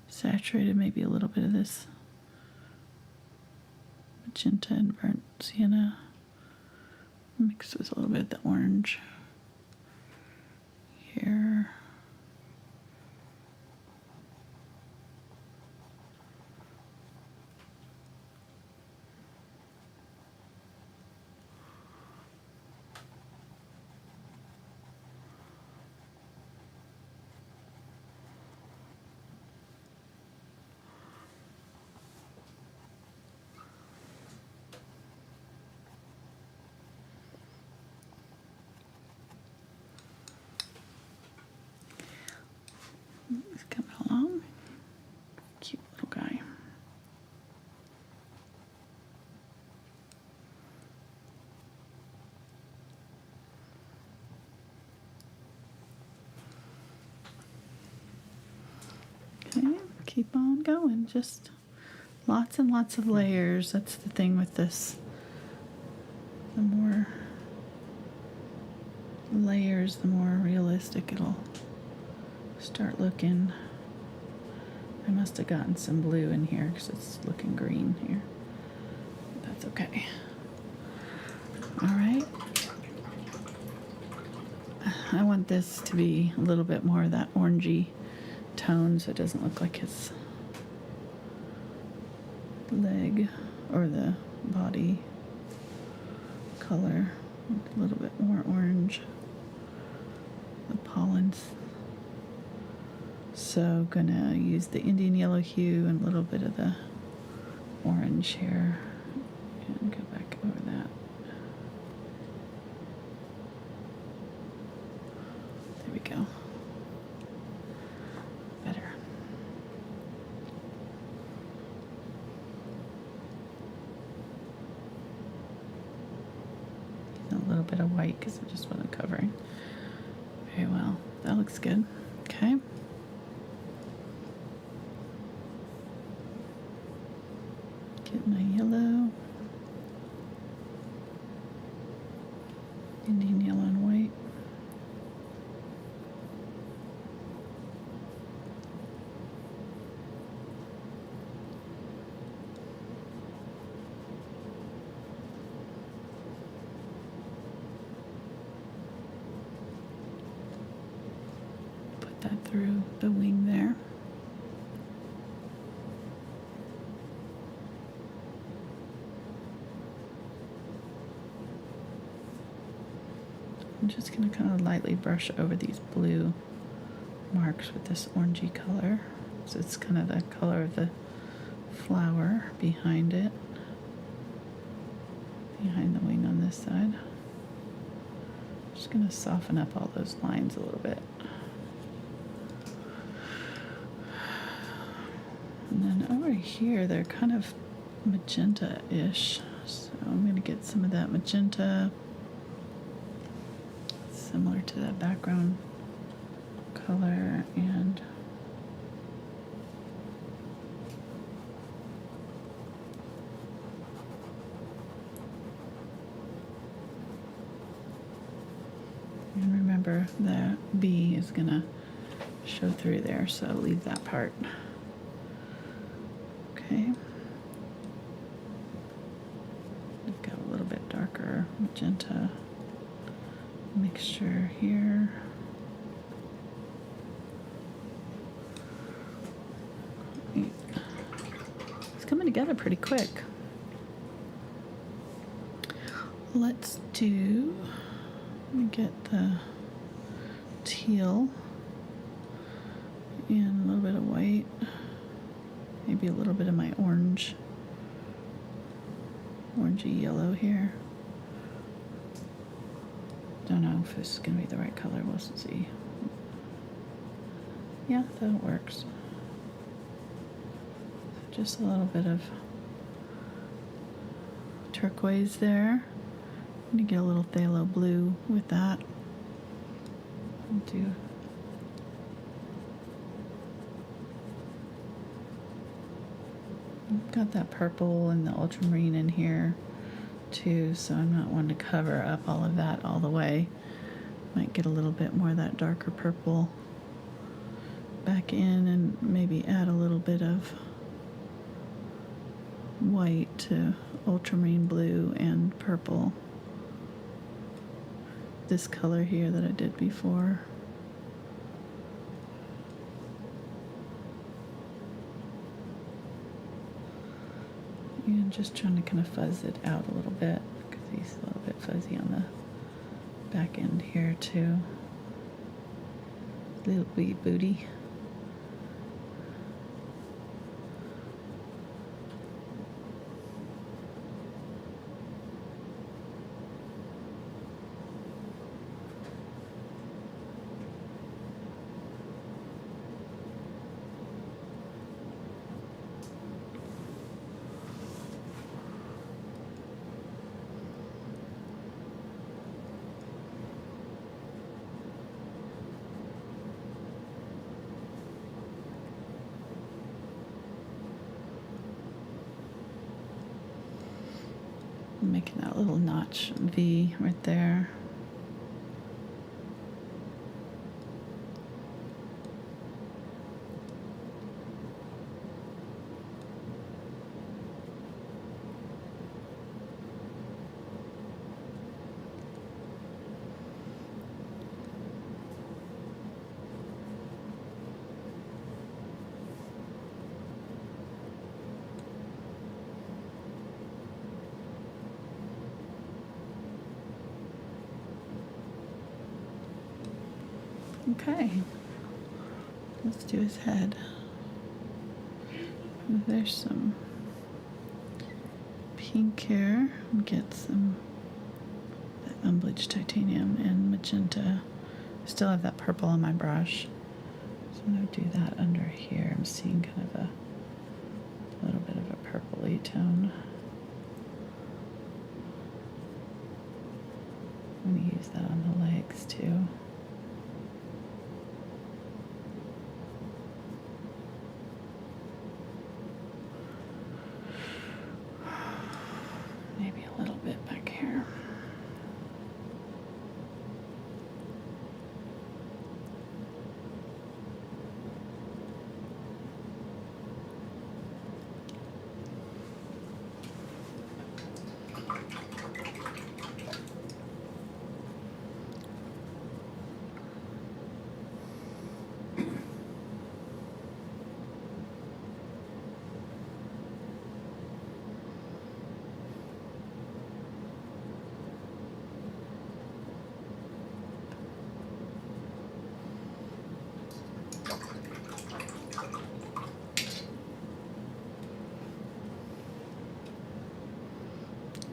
saturated, maybe a little bit of this magenta and burnt sienna mixed with a little bit of the orange here. He's coming along. Cute little guy. Okay, keep on going. Just lots and lots of layers. That's the thing with this. The more layers, the more realistic it'll start looking. I must have gotten some blue in here because it's looking green here. That's okay. All right. I want this to be a little bit more of that orangey tone so it doesn't look like his leg or the body color. A little bit more orange. The pollen's. So gonna use the Indian Yellow Hue and a little bit of the orange here and go back over that. There we go. Better. A little bit of white because it just wasn't covering very well. That looks good. Okay. Get my yellow, Indian yellow and white. Put that through the wing there. I'm just going to kind of lightly brush over these blue marks with this orangey color. So it's kind of the color of the flower behind it, behind the wing this side. Just gonna soften up all those lines a little bit. And then over here, they're kind of magenta-ish. So I'm gonna get some of that magenta, similar to that background color, and remember the B is gonna show through there, so leave that part. Okay. I've got a little bit darker magenta mixture here. It's coming together pretty quick. Let's do, let me get the teal and a little bit of white, maybe a little bit of my orangey yellow here. Don't know if this is gonna be the right color, we'll see. Yeah, that works. Just a little bit of turquoise there. I'm gonna get a little phthalo blue with that. I'll do got that purple and the ultramarine in here too, so I'm not wanting to cover up all of that all the way. Might get a little bit more of that darker purple back in and maybe add a little bit of white to ultramarine blue and purple. This color here that I did before. And just trying to kind of fuzz it out a little bit because he's a little bit fuzzy on the back end here too. Little wee booty. Making that little notch V right there. Okay, let's do his head. There's some pink here. Get some unbleached titanium and magenta. I still have that purple on my brush, so I'm going to do that under here. I'm seeing kind of a little bit of a purpley tone. I'm going to use that on the legs too. Maybe a little bit back here.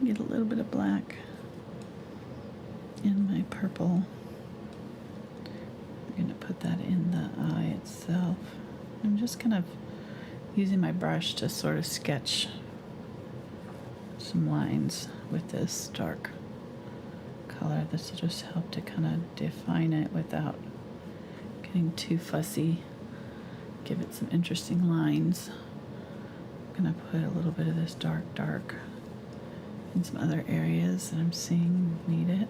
Get a little bit of black in my purple. I'm going to put that in the eye itself. I'm just kind of using my brush to sort of sketch some lines with this dark color. This will just help to kind of define it without getting too fussy. Give it some interesting lines. I'm going to put a little bit of this dark in some other areas that I'm seeing need it.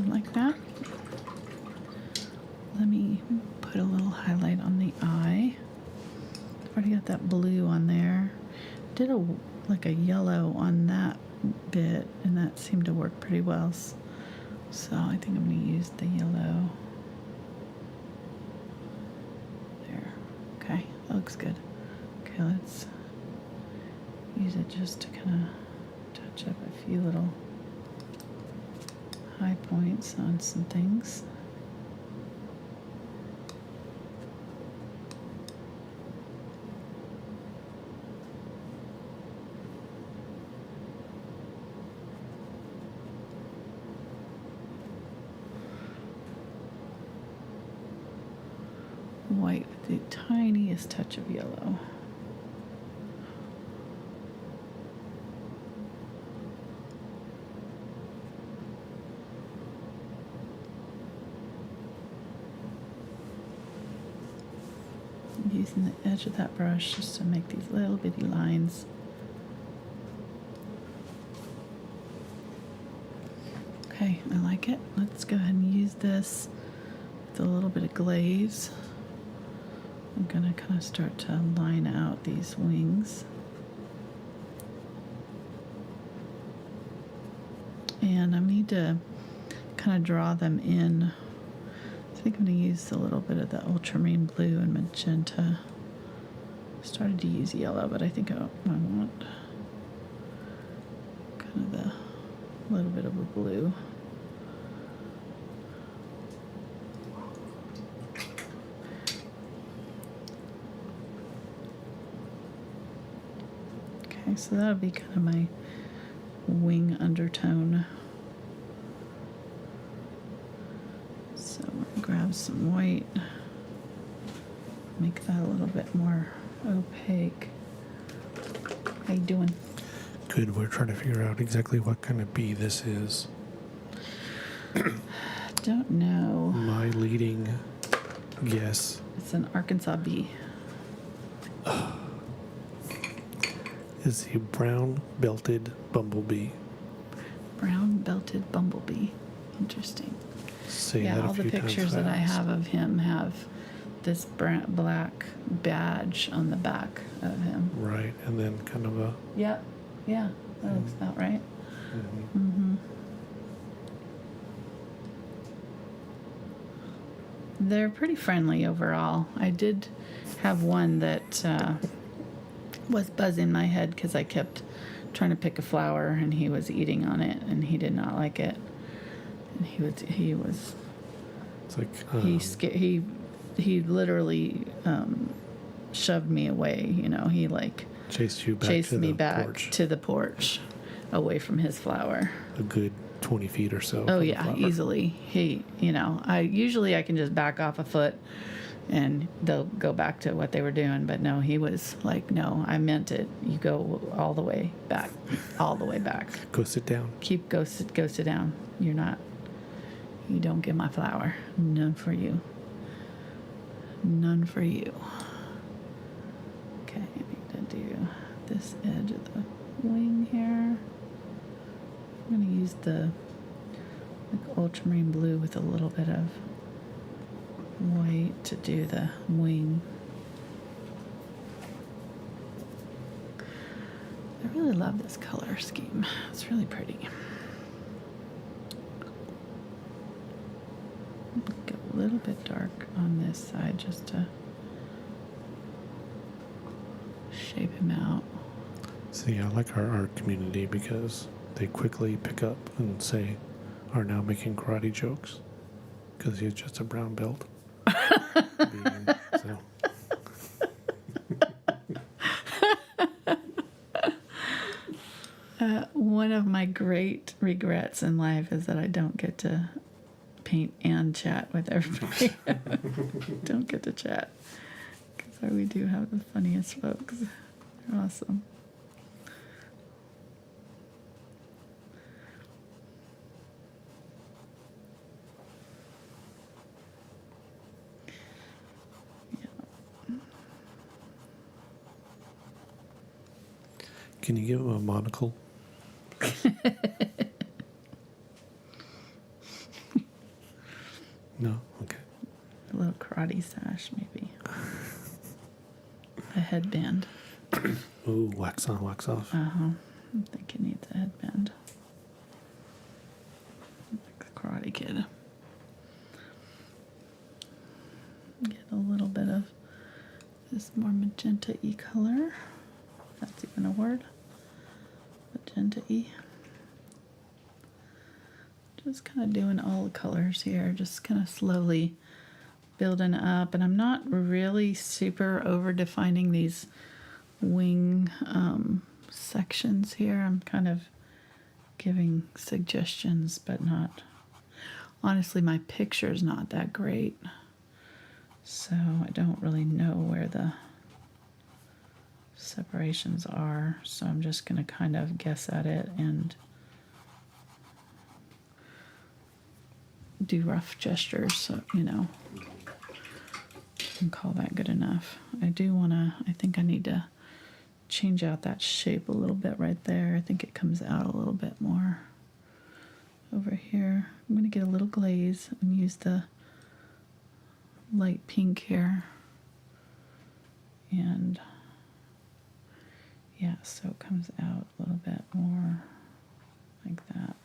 Like that. Let me put a little highlight on the eye. I've already got that blue on there. Did like a yellow on that bit, and that seemed to work pretty well. So I think I'm going to use the yellow. There. Okay, that looks good. Okay, let's use it just to kind of touch up a few little high points on some things. White with the tiniest touch of yellow. Using the edge of that brush just to make these little bitty lines. Okay, I like it. Let's go ahead and use this with a little bit of glaze. I'm gonna kind of start to line out these wings. And I need to kind of draw them in. I think I'm going to use a little bit of the Ultramarine Blue and Magenta. Started to use yellow, but I think I want kind of a little bit of a blue. Okay, so that'll be kind of my wing undertone. So I'm going to grab some white, make that a little bit more opaque. How you doing? Good. We're trying to figure out exactly what kind of bee this is. Don't know. My leading guess. It's an Arkansas bee. Is a brown belted bumblebee. Brown belted bumblebee. Interesting. Say Yeah, that a all the few times pictures that I fast. have of him have this black badge on the back of him. Right, and then kind of a. Yep. Yeah, that looks about right. Mm-hmm. They're pretty friendly overall. I did have one that was buzzing my head because I kept trying to pick a flower and he was eating on it and he did not like it. And he was It's like he literally shoved me away. You know, he like chased you back chased to me the back porch. to the porch, away from his flower. A good 20 feet or so. Oh from the yeah, flower. easily. He, I can just back off a foot, and they'll go back to what they were doing. But no, he was like, no, I meant it. You go all the way back, all the way back. Go sit down. Go sit down. You don't get my flower. None for you. None for you. Okay, I need to do this edge of the wing here. I'm going to use the ultramarine blue with a little bit of white to do the wing. really love this color scheme. It's really pretty. Go a little bit dark on this side just to shape him out. See, I like our art community because they quickly pick up and say, are now making karate jokes because he's just a brown belt. So. One of my great regrets in life is that I don't get to paint and chat with everybody. Don't get to chat. Because we do have the funniest folks. They're awesome. Can you give him a monocle? No? Okay. A little karate sash, maybe. A headband. Ooh, wax on, wax off. Uh-huh. I think it needs a headband. Like the Karate Kid. Get a little bit of this more magenta-y color. If that's even a word. Magenta-y. Just kind of doing all the colors here. Just kind of slowly building up. And I'm not really super over defining these wing sections here. I'm kind of giving suggestions, but not. Honestly, my picture's not that great. So I don't really know where the separations are. So I'm just going to kind of guess at it and do rough gestures, so, you know, and call that good enough. I do want to, I think I need to change out that shape a little bit right there. I think it comes out a little bit more over here. I'm going to get a little glaze and use the light pink here. And yeah, so it comes out a little bit more like that.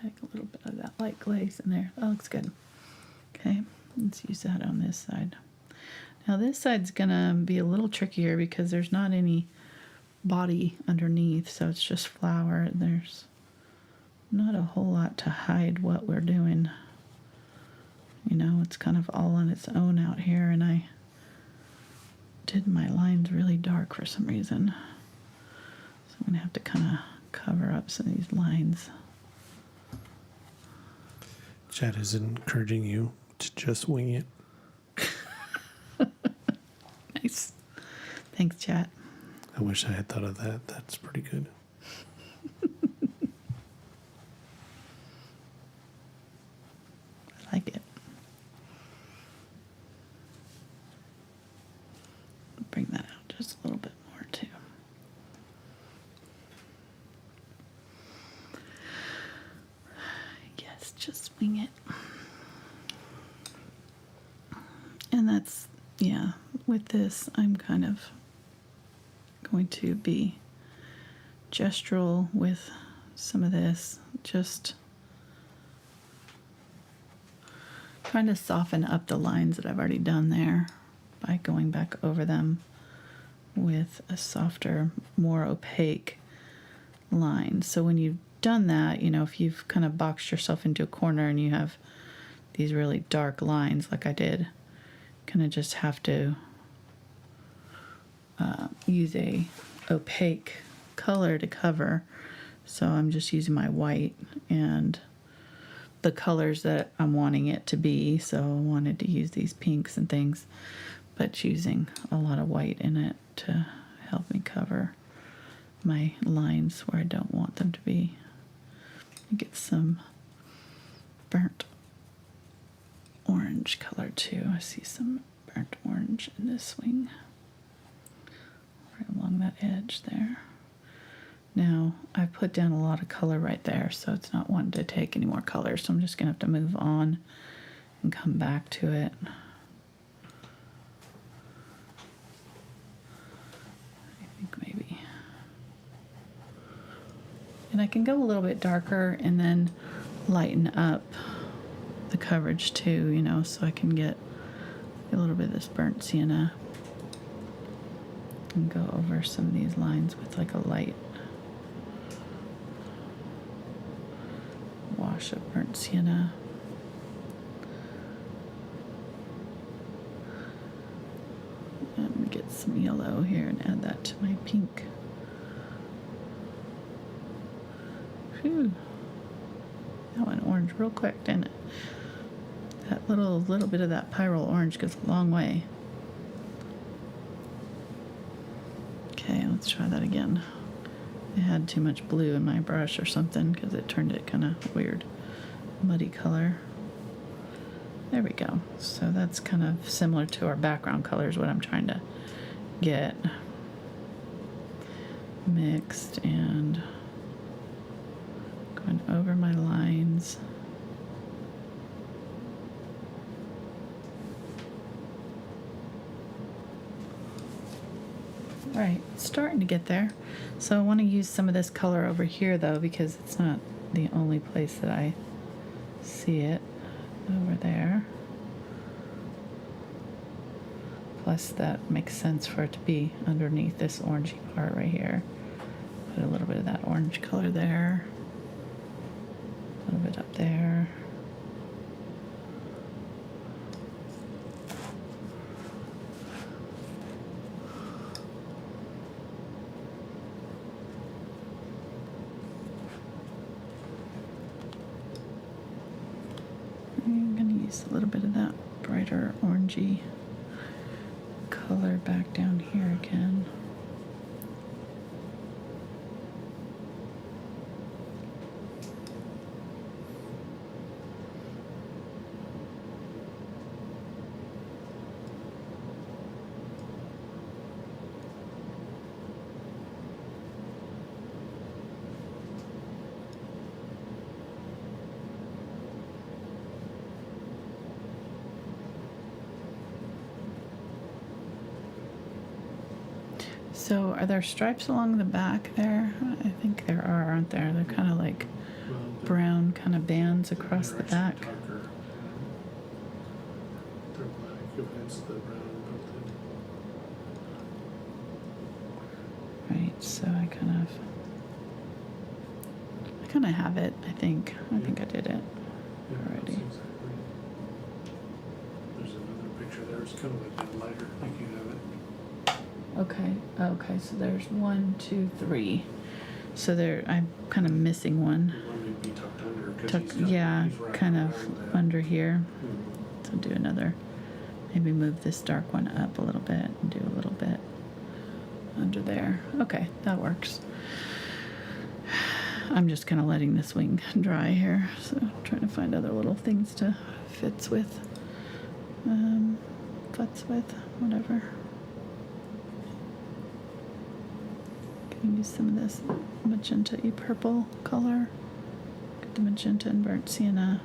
Add a little bit of that light glaze in there. That looks good. Okay, let's use that on this side. Now this side's gonna be a little trickier because there's not any body underneath, so it's just flower. There's not a whole lot to hide what we're doing. You know, it's kind of all on its own out here, and I did my lines really dark for some reason. So I'm gonna have to kind of cover up some of these lines. Chad is encouraging you to just wing it. Nice. Thanks, chat. I wish I had thought of that. That's pretty good. I like it. Bring that out just a little bit more too. Yes, just wing it. And that's, yeah, with this, I'm kind of going to be gestural with some of this, just trying to soften up the lines that I've already done there by going back over them with a softer, more opaque line. So when you've done that, you know, if you've kind of boxed yourself into a corner and you have these really dark lines like I did, kind of just have to use a opaque color to cover. So I'm just using my white and the colors that I'm wanting it to be. So I wanted to use these pinks and things, but choosing a lot of white in it to help me cover my lines where I don't want them to be. Get some burnt orange color too. I see some burnt orange in this wing. Right along that edge there. Now, I've put down a lot of color right there, so it's not wanting to take any more color, so I'm just going to have to move on and come back to it. I think maybe. And I can go a little bit darker and then lighten up the coverage too, you know, so I can get a little bit of this burnt sienna and go over some of these lines with like a light wash of burnt sienna. And get some yellow here and add that to my pink. Whew. That went orange real quick, didn't it? That little bit of that Pyrrole Orange goes a long way. Okay, let's try that again. I had too much blue in my brush or something because it turned it kind of weird, muddy color. There we go. So that's kind of similar to our background colors, what I'm trying to get mixed and going over my lines. All right, it's starting to get there. So I want to use some of this color over here though, because it's not the only place that I see it. Over there. Plus that makes sense for it to be underneath this orangey part right here. Put a little bit of that orange color there. A little bit up there. I'm going to use a little bit of that brighter orangey color back down here again. So are there stripes along the back there? I think there are, aren't there? They're kind of like brown kind of bands across the back. They're black against the brown. Right, so I kind of have it, I think. I think I did it already. Exactly. There's another picture there. It's kind of like that lighter, like you have it. Okay, so there's 1, 2, 3. So there, I'm kind of missing one. One would be tucked under. 'Cause Yeah, he's wrapped kind of around that. under here. Mhm. So do another, maybe move this dark one up a little bit and do a little bit under there. Okay, that works. I'm just kind of letting this wing dry here, so trying to find other little things to fits with, whatever. Can use some of this magenta-y purple color. Get the magenta and burnt sienna.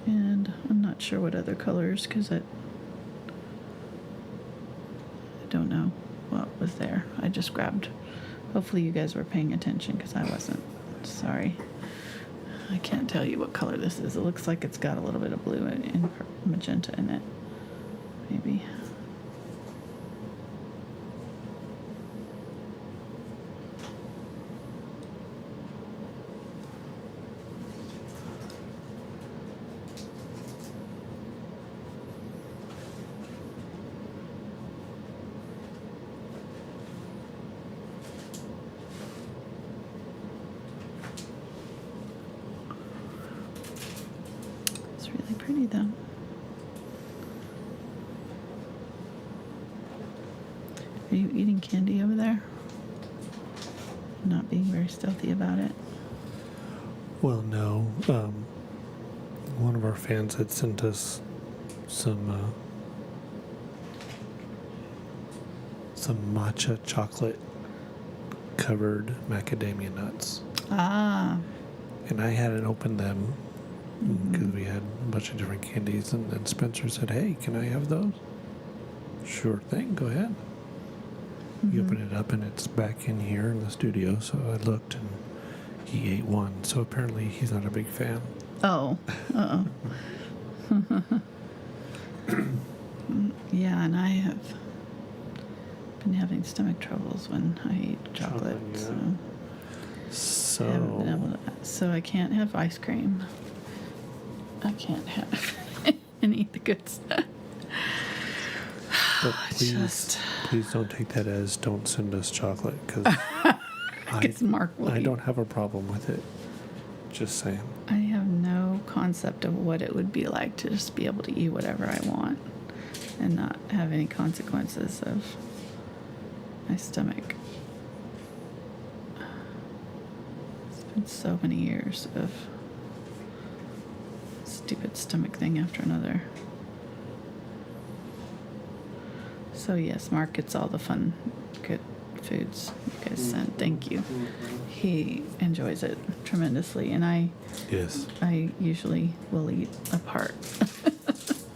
And I'm not sure what other colors, because I don't know what was there. I just grabbed. Hopefully you guys were paying attention, because I wasn't. Sorry. I can't tell you what color this is. It looks like it's got a little bit of blue and magenta in it. Maybe. Pretty though. Are you eating candy over there? Not being very stealthy about it. Well, no. one of our fans had sent us some matcha chocolate covered macadamia nuts. Ah. And I hadn't opened them because we had a bunch of different candies. And then Spencer said, "Hey, can I have those?" Sure thing, go ahead. You open it up and it's back in here in the studio. So I looked and he ate one. So apparently he's not a big fan. Oh. Uh-oh. Yeah, and I have been having stomach troubles when I eat chocolate. Chocolate, yeah. I haven't been able to, so I can't have ice cream. I can't have and eat the good stuff. But please don't take that as don't send us chocolate because Mark will I eat. don't have a problem with it. Just saying. I have no concept of what it would be like to just be able to eat whatever I want and not have any consequences of my stomach. It's been so many years of stupid stomach thing after another. So yes, Mark gets all the fun, good foods you guys sent. Thank you. He enjoys it tremendously, and I usually will eat a part.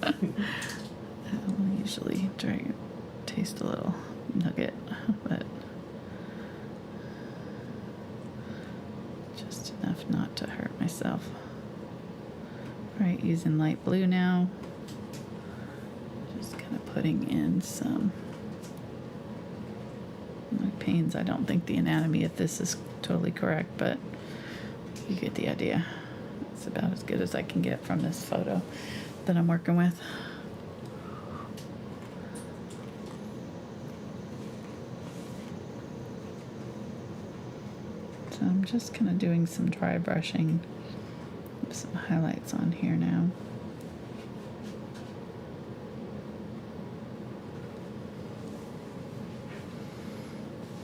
I will usually taste a little nugget, but just enough not to hurt myself. All right, using light blue now. Just kind of putting in some my pains. I don't think the anatomy of this is totally correct, but you get the idea. It's about as good as I can get from this photo that I'm working with. So I'm just kind of doing some dry brushing, some highlights on here now.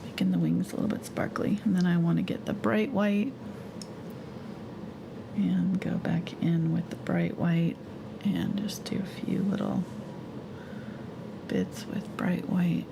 Making the wings a little bit sparkly. And then I want to get the bright white and go back in with the bright white and just do a few little bits with bright white.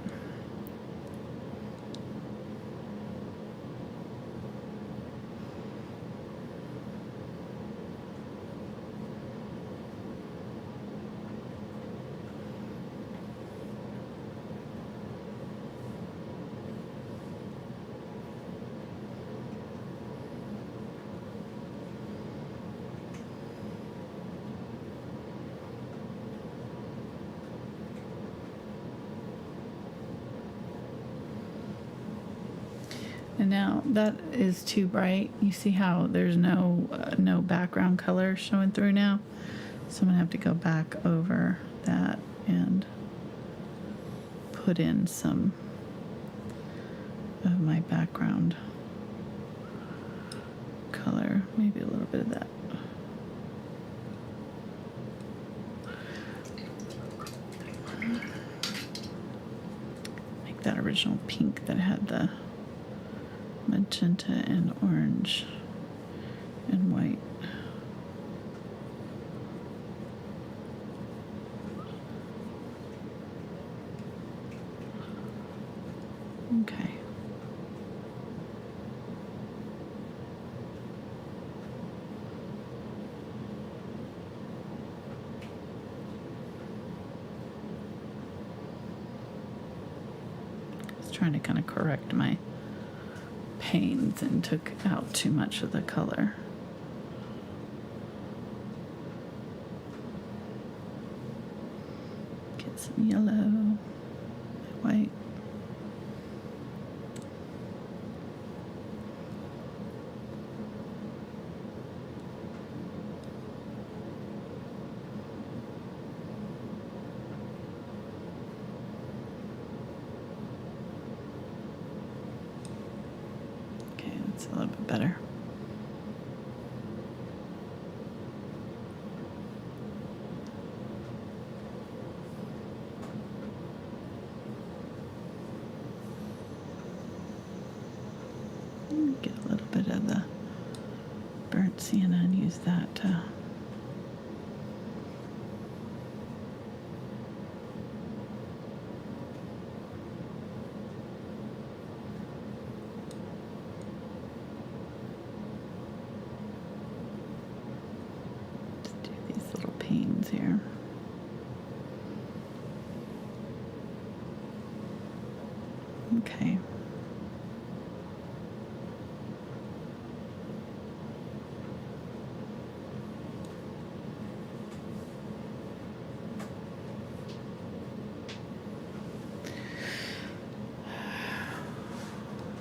And now that is too bright. You see how there's no background color showing through now? So I'm gonna have to go back over that and put in some of my background color, maybe a little bit of that. Make that original pink that had the magenta and orange and white. Okay. I was trying to kind of correct my pains and took out too much of the color. Get some yellow, white. It's a little bit better. Get a little bit of the burnt sienna and use that to Okay.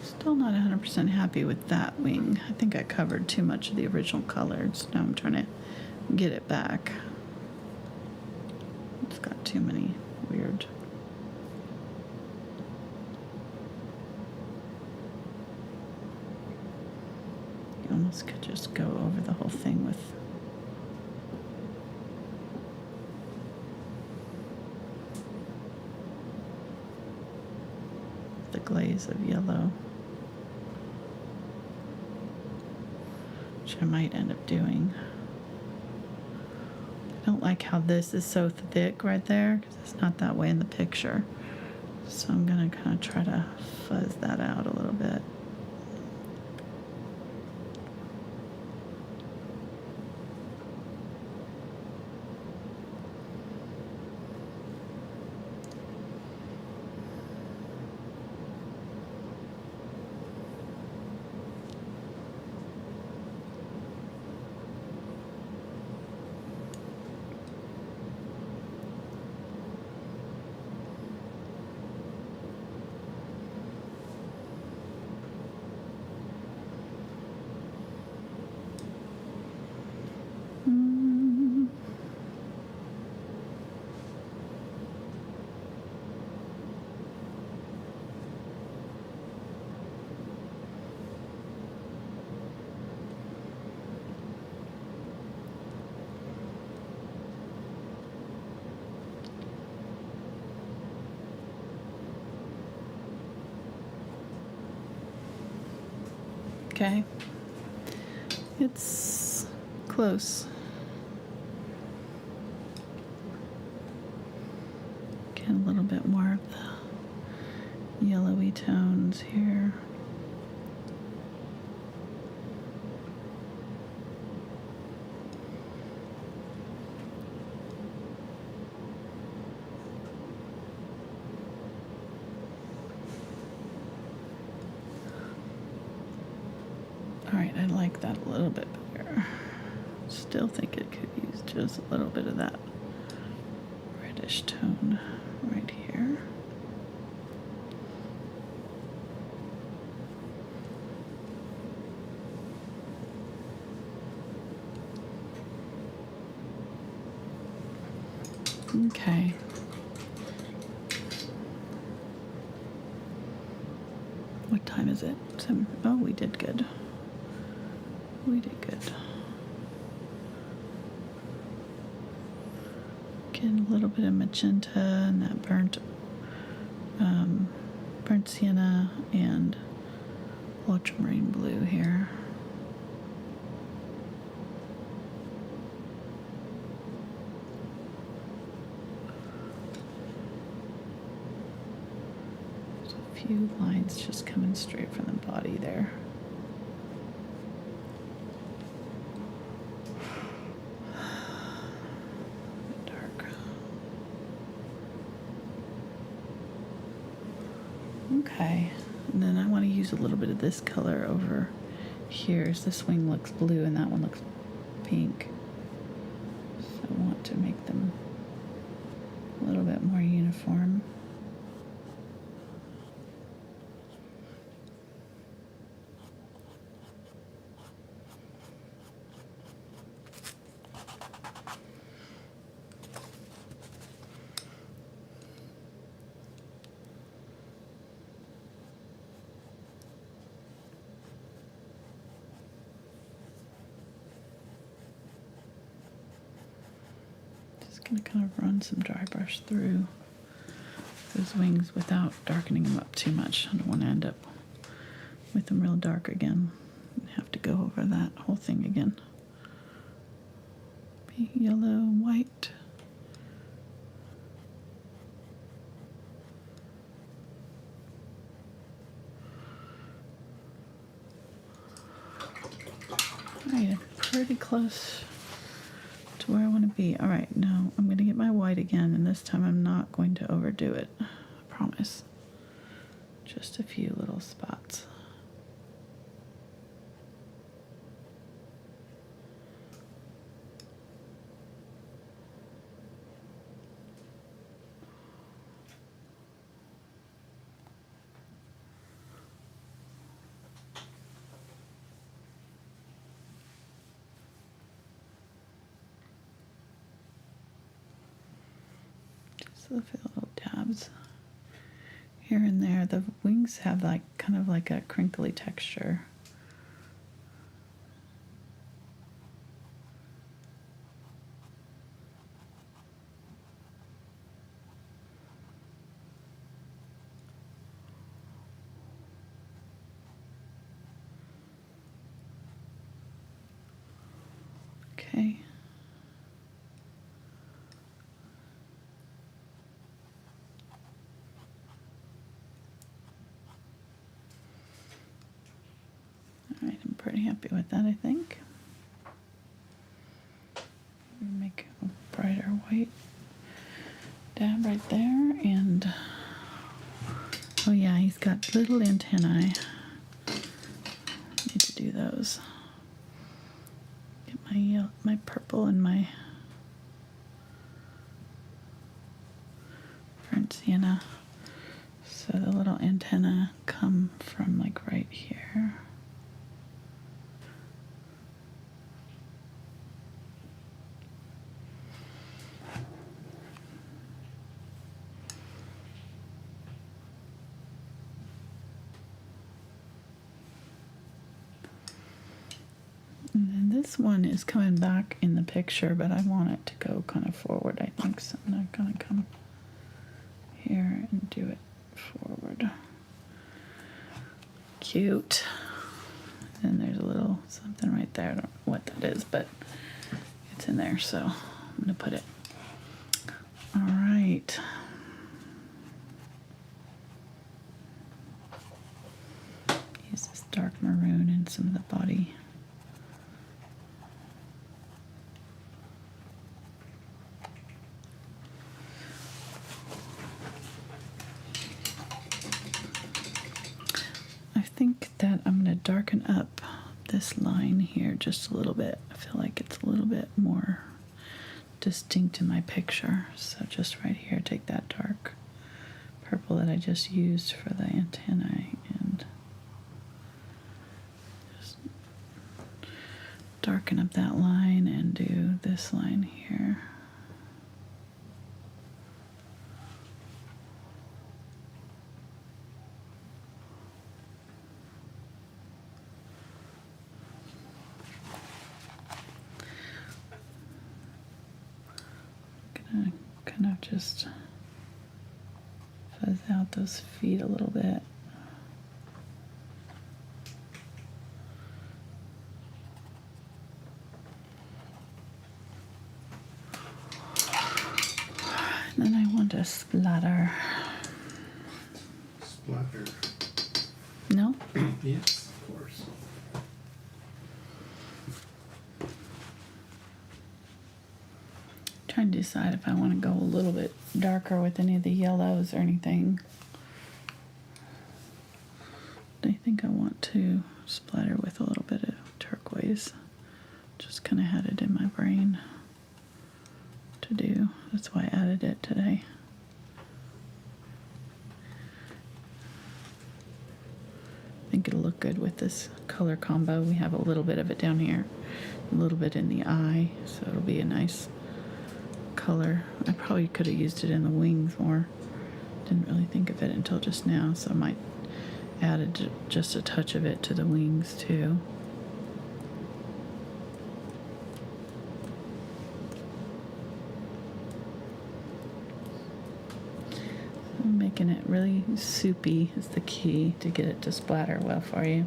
Still not 100% happy with that wing. I think I covered too much of the original colors. Now I'm trying to get it back. It's got too many weird. You almost could just go over the whole thing with the glaze of yellow, which I might end up doing. I don't like how this is so thick right there because it's not that way in the picture. So I'm going to kind of try to fuzz that out a little bit. Okay. It's close. Get a little bit more of the yellowy tones here. Alright, I like that a little bit better. Still think it could use just a little bit of that reddish tone right here. Okay. What time is it? Oh, we did good. We did good. Getting a little bit of magenta and that burnt sienna and ultramarine blue here. There's a few lines just coming straight from the body there. Okay, and then I want to use a little bit of this color over here. As this wing looks blue and that one looks pink. So I want to make them a little bit more uniform. Going to kind of run some dry brush through those wings without darkening them up too much. I don't want to end up with them real dark again and have to go over that whole thing again. Be yellow, white. Alright, I'm pretty close to where I want to be. All right, now I'm going to get my white again, and this time I'm not going to overdo it. I promise. just a few little spots. Just a few little dabs here and there. The wings have like kind of like a crinkly texture. Okay. All right, I'm pretty happy with that, I think. Make a brighter white dab right there, and oh yeah, he's got little antennae. Need to do those. Get my purple and my burnt sienna. So the little antenna come from like right here. And then this one is coming back in the picture, but I want it to go kind of forward, I think. So I'm not going to come here and do it forward. Cute. And there's a little something right there. I don't know what that is, but it's in there, so I'm going to put it. All right. Use this dark maroon in some of the body. I think that I'm going to darken up this line here just a little bit. I feel like it's a little bit more distinct in my picture. So just right here, take that dark purple that I just used for the antennae and just darken up that line and do this line here. Kind of just fuzz out those feet a little bit. And then I want to splatter. Splatter. No? Yes, of course. Trying to decide if I want to go a little bit darker with any of the yellows or anything. I think I want to splatter with a little bit of turquoise. Just kind of had it in my brain to do. That's why I added it today. I think it'll look good with this color combo. We have a little bit of it down here, a little bit in the eye, so it'll be a nice color. I probably could have used it in the wings more. Didn't really think of it until just now, so I might add just a touch of it to the wings too. Making it really soupy is the key to get it to splatter well for you.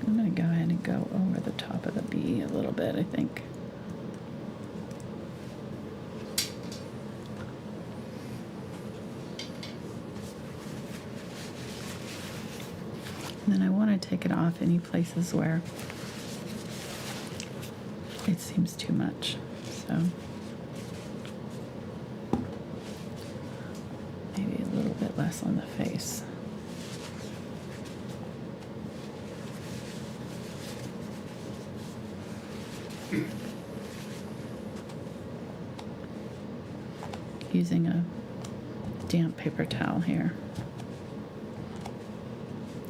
I'm going to go ahead and go over the top of the bee a little bit, I think. And then I want to take it off any places where it seems too much. So maybe a little bit less on the face. Using a damp paper towel here.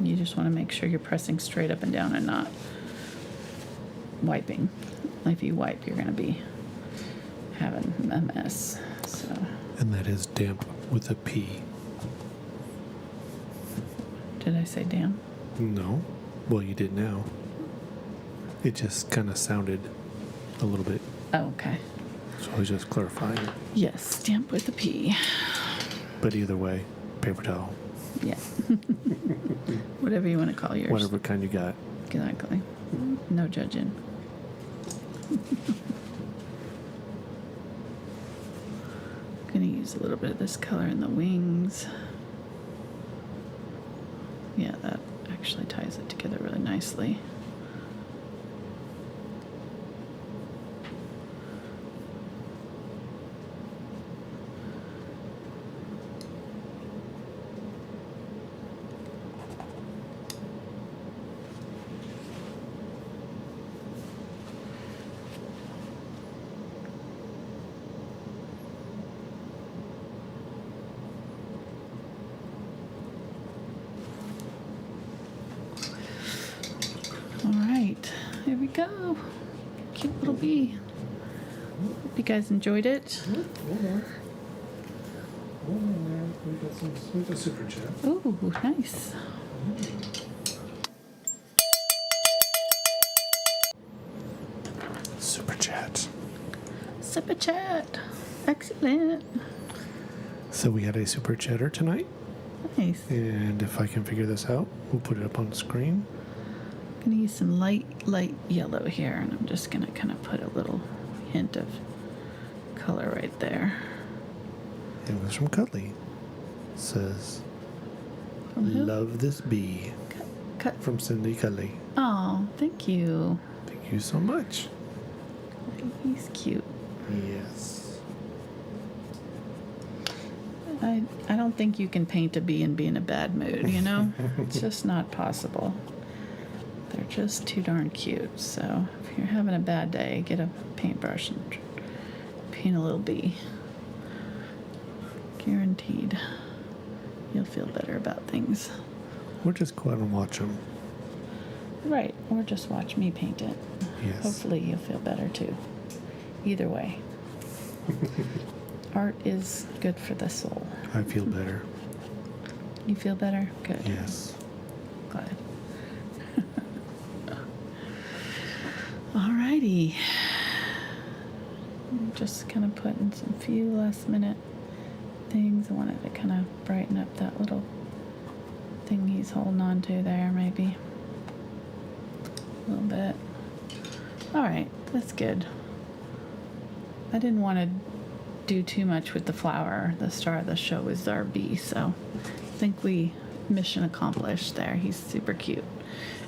You just want to make sure you're pressing straight up and down and not wiping. If you wipe, you're going to be having a mess. So. And that is damp with a P. Did I say damp? No. Well, you did now. It just kind of sounded a little bit. Oh, okay. So I was just clarifying. Yes, damp with a P. But either way, paper towel. Yeah. Whatever you want to call yours. Whatever kind you got. Exactly. No judging. Gonna use a little bit of this color in the wings. Yeah, that actually ties it together really nicely. Here we go. Cute little bee. Hope you guys enjoyed it. We got super chat. Ooh, nice. Super chat. Super chat. Excellent. So we had a super chatter tonight. Nice. And if I can figure this out, we'll put it up on the screen. I'm gonna use some light yellow here, and I'm just gonna kind of put a little hint of color right there. It was from Cutley. It says, From who? love this bee. Cut. From Cindy Cutley. Oh, thank you. Thank you so much. He's cute. Yes. I don't think you can paint a bee and be in a bad mood, you know? It's just not possible. They're just too darn cute. So if you're having a bad day, get a paintbrush and paint a little bee. Guaranteed. You'll feel better about things. Or just go out and watch them. Right, or just watch me paint it. Yes. Hopefully you'll feel better too. Either way. Art is good for the soul. I feel better. You feel better? Good. Yes. Glad. Alrighty. I'm just kind of putting some few last minute things. I wanted to kind of brighten up that little thing he's holding on to there, maybe. A little bit. Alright, that's good. I didn't want to do too much with the flower. The star of the show is our bee, so I think we mission accomplished there. He's super cute.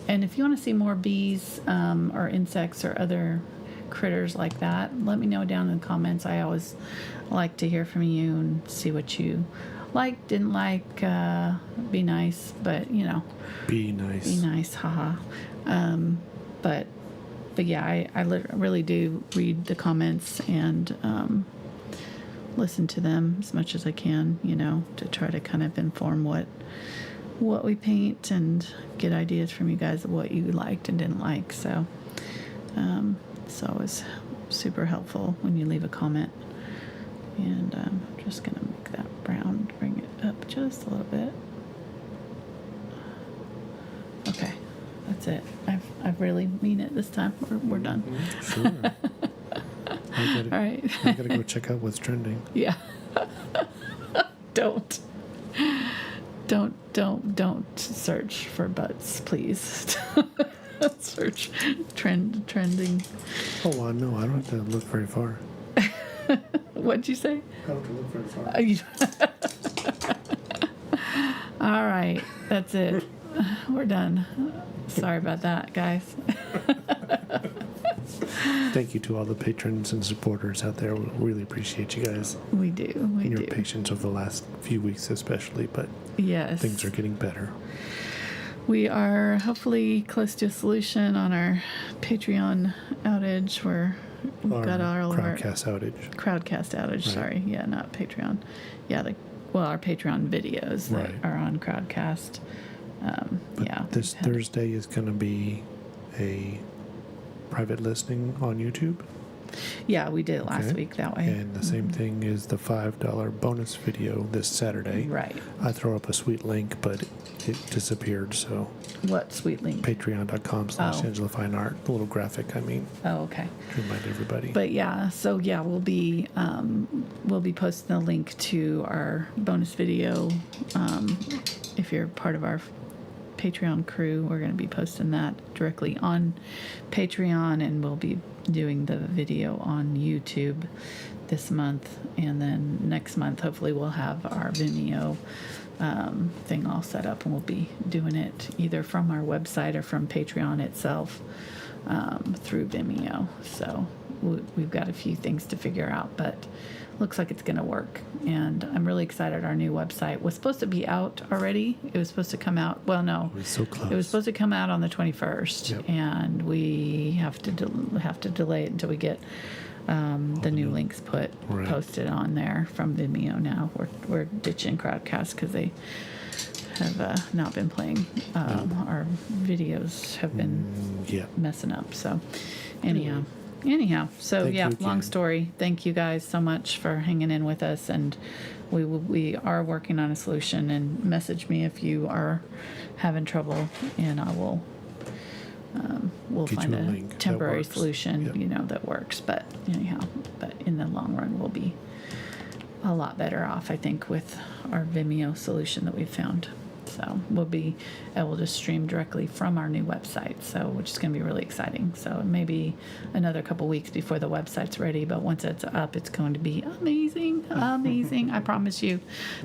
And if you want to see more bees or insects or other critters like that, let me know down in the comments. I always like to hear from you and see what you like, didn't like. Be nice, but you know. Be nice. Be nice, haha. But yeah, I really do read the comments and listen to them as much as I can, you know, to try to kind of inform what we paint and get ideas from you guys of what you liked and didn't like. So it's always super helpful when you leave a comment. And I'm just gonna make that brown, bring it up just a little bit. Okay, that's it. I really mean it this time. We're done. Sure. All right. I gotta go check out what's trending. Yeah. Don't search for butts, please. Search trending. Oh, well, no, I don't have to look very far. What'd you say? I don't have to look very far. All right, that's it. We're done. Sorry about that, guys. Thank you to all the patrons and supporters out there. We really appreciate you guys We do. We and your do. patience over the last few weeks especially, but Yes. things are getting better. We are hopefully close to a solution on our Patreon outage where we've got all of our Crowdcast outage. Crowdcast outage. Right. Sorry. Yeah, not Patreon. Yeah, our Patreon videos that Right. are on Crowdcast. But Yeah. this Thursday is going to be a private listing on YouTube. Yeah, we did it last Okay. week that way. And the same thing is the $5 bonus video this Saturday. Right. I throw up a sweet link, but it disappeared. So What sweet link? patreon.com/Angela Fine Art. The little graphic, I mean, Oh, okay. to remind everybody. But yeah, so yeah, we'll be posting a link to our bonus video. If you're part of our Patreon crew, we're going to be posting that directly on Patreon, and we'll be doing the video on YouTube this month, and then next month hopefully we'll have our Vimeo thing all set up, and we'll be doing it either from our website or from Patreon itself through Vimeo. So we've got a few things to figure out, but looks like it's going to work, and I'm really excited. Our new website was supposed to be out already. It was supposed to come out, well, no, It was so close. it was supposed to come out on the 21st. Yep. And we have to delay it until we get the new links Right. posted on there from Vimeo. Now we're ditching Crowdcast because they have not been playing. Our videos have been Yeah. messing up. So anyhow, so Thank yeah, you long again. story. Thank you guys so much for hanging in with us, and we are working on a solution. And message me if you are having trouble, and I will we'll Get find you a a link that temporary works. solution, Yep. that works. But anyhow, in the long run, we'll be a lot better off, I think, with our Vimeo solution that we've found. So we'll be able to stream directly from our new website, which is going to be really exciting. So maybe another couple weeks before the website's ready, but once it's up, it's going to be amazing, amazing. I promise you,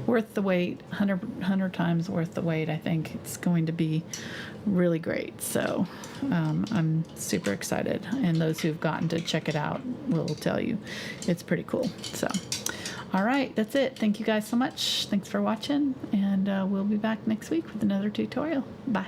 worth the wait, 100 times worth the wait. I think it's going to be really great. So I'm super excited, and those who've gotten to check it out will tell you it's pretty cool. So. All right, that's it. Thank you guys so much. Thanks for watching, and we'll be back next week with another tutorial. Bye.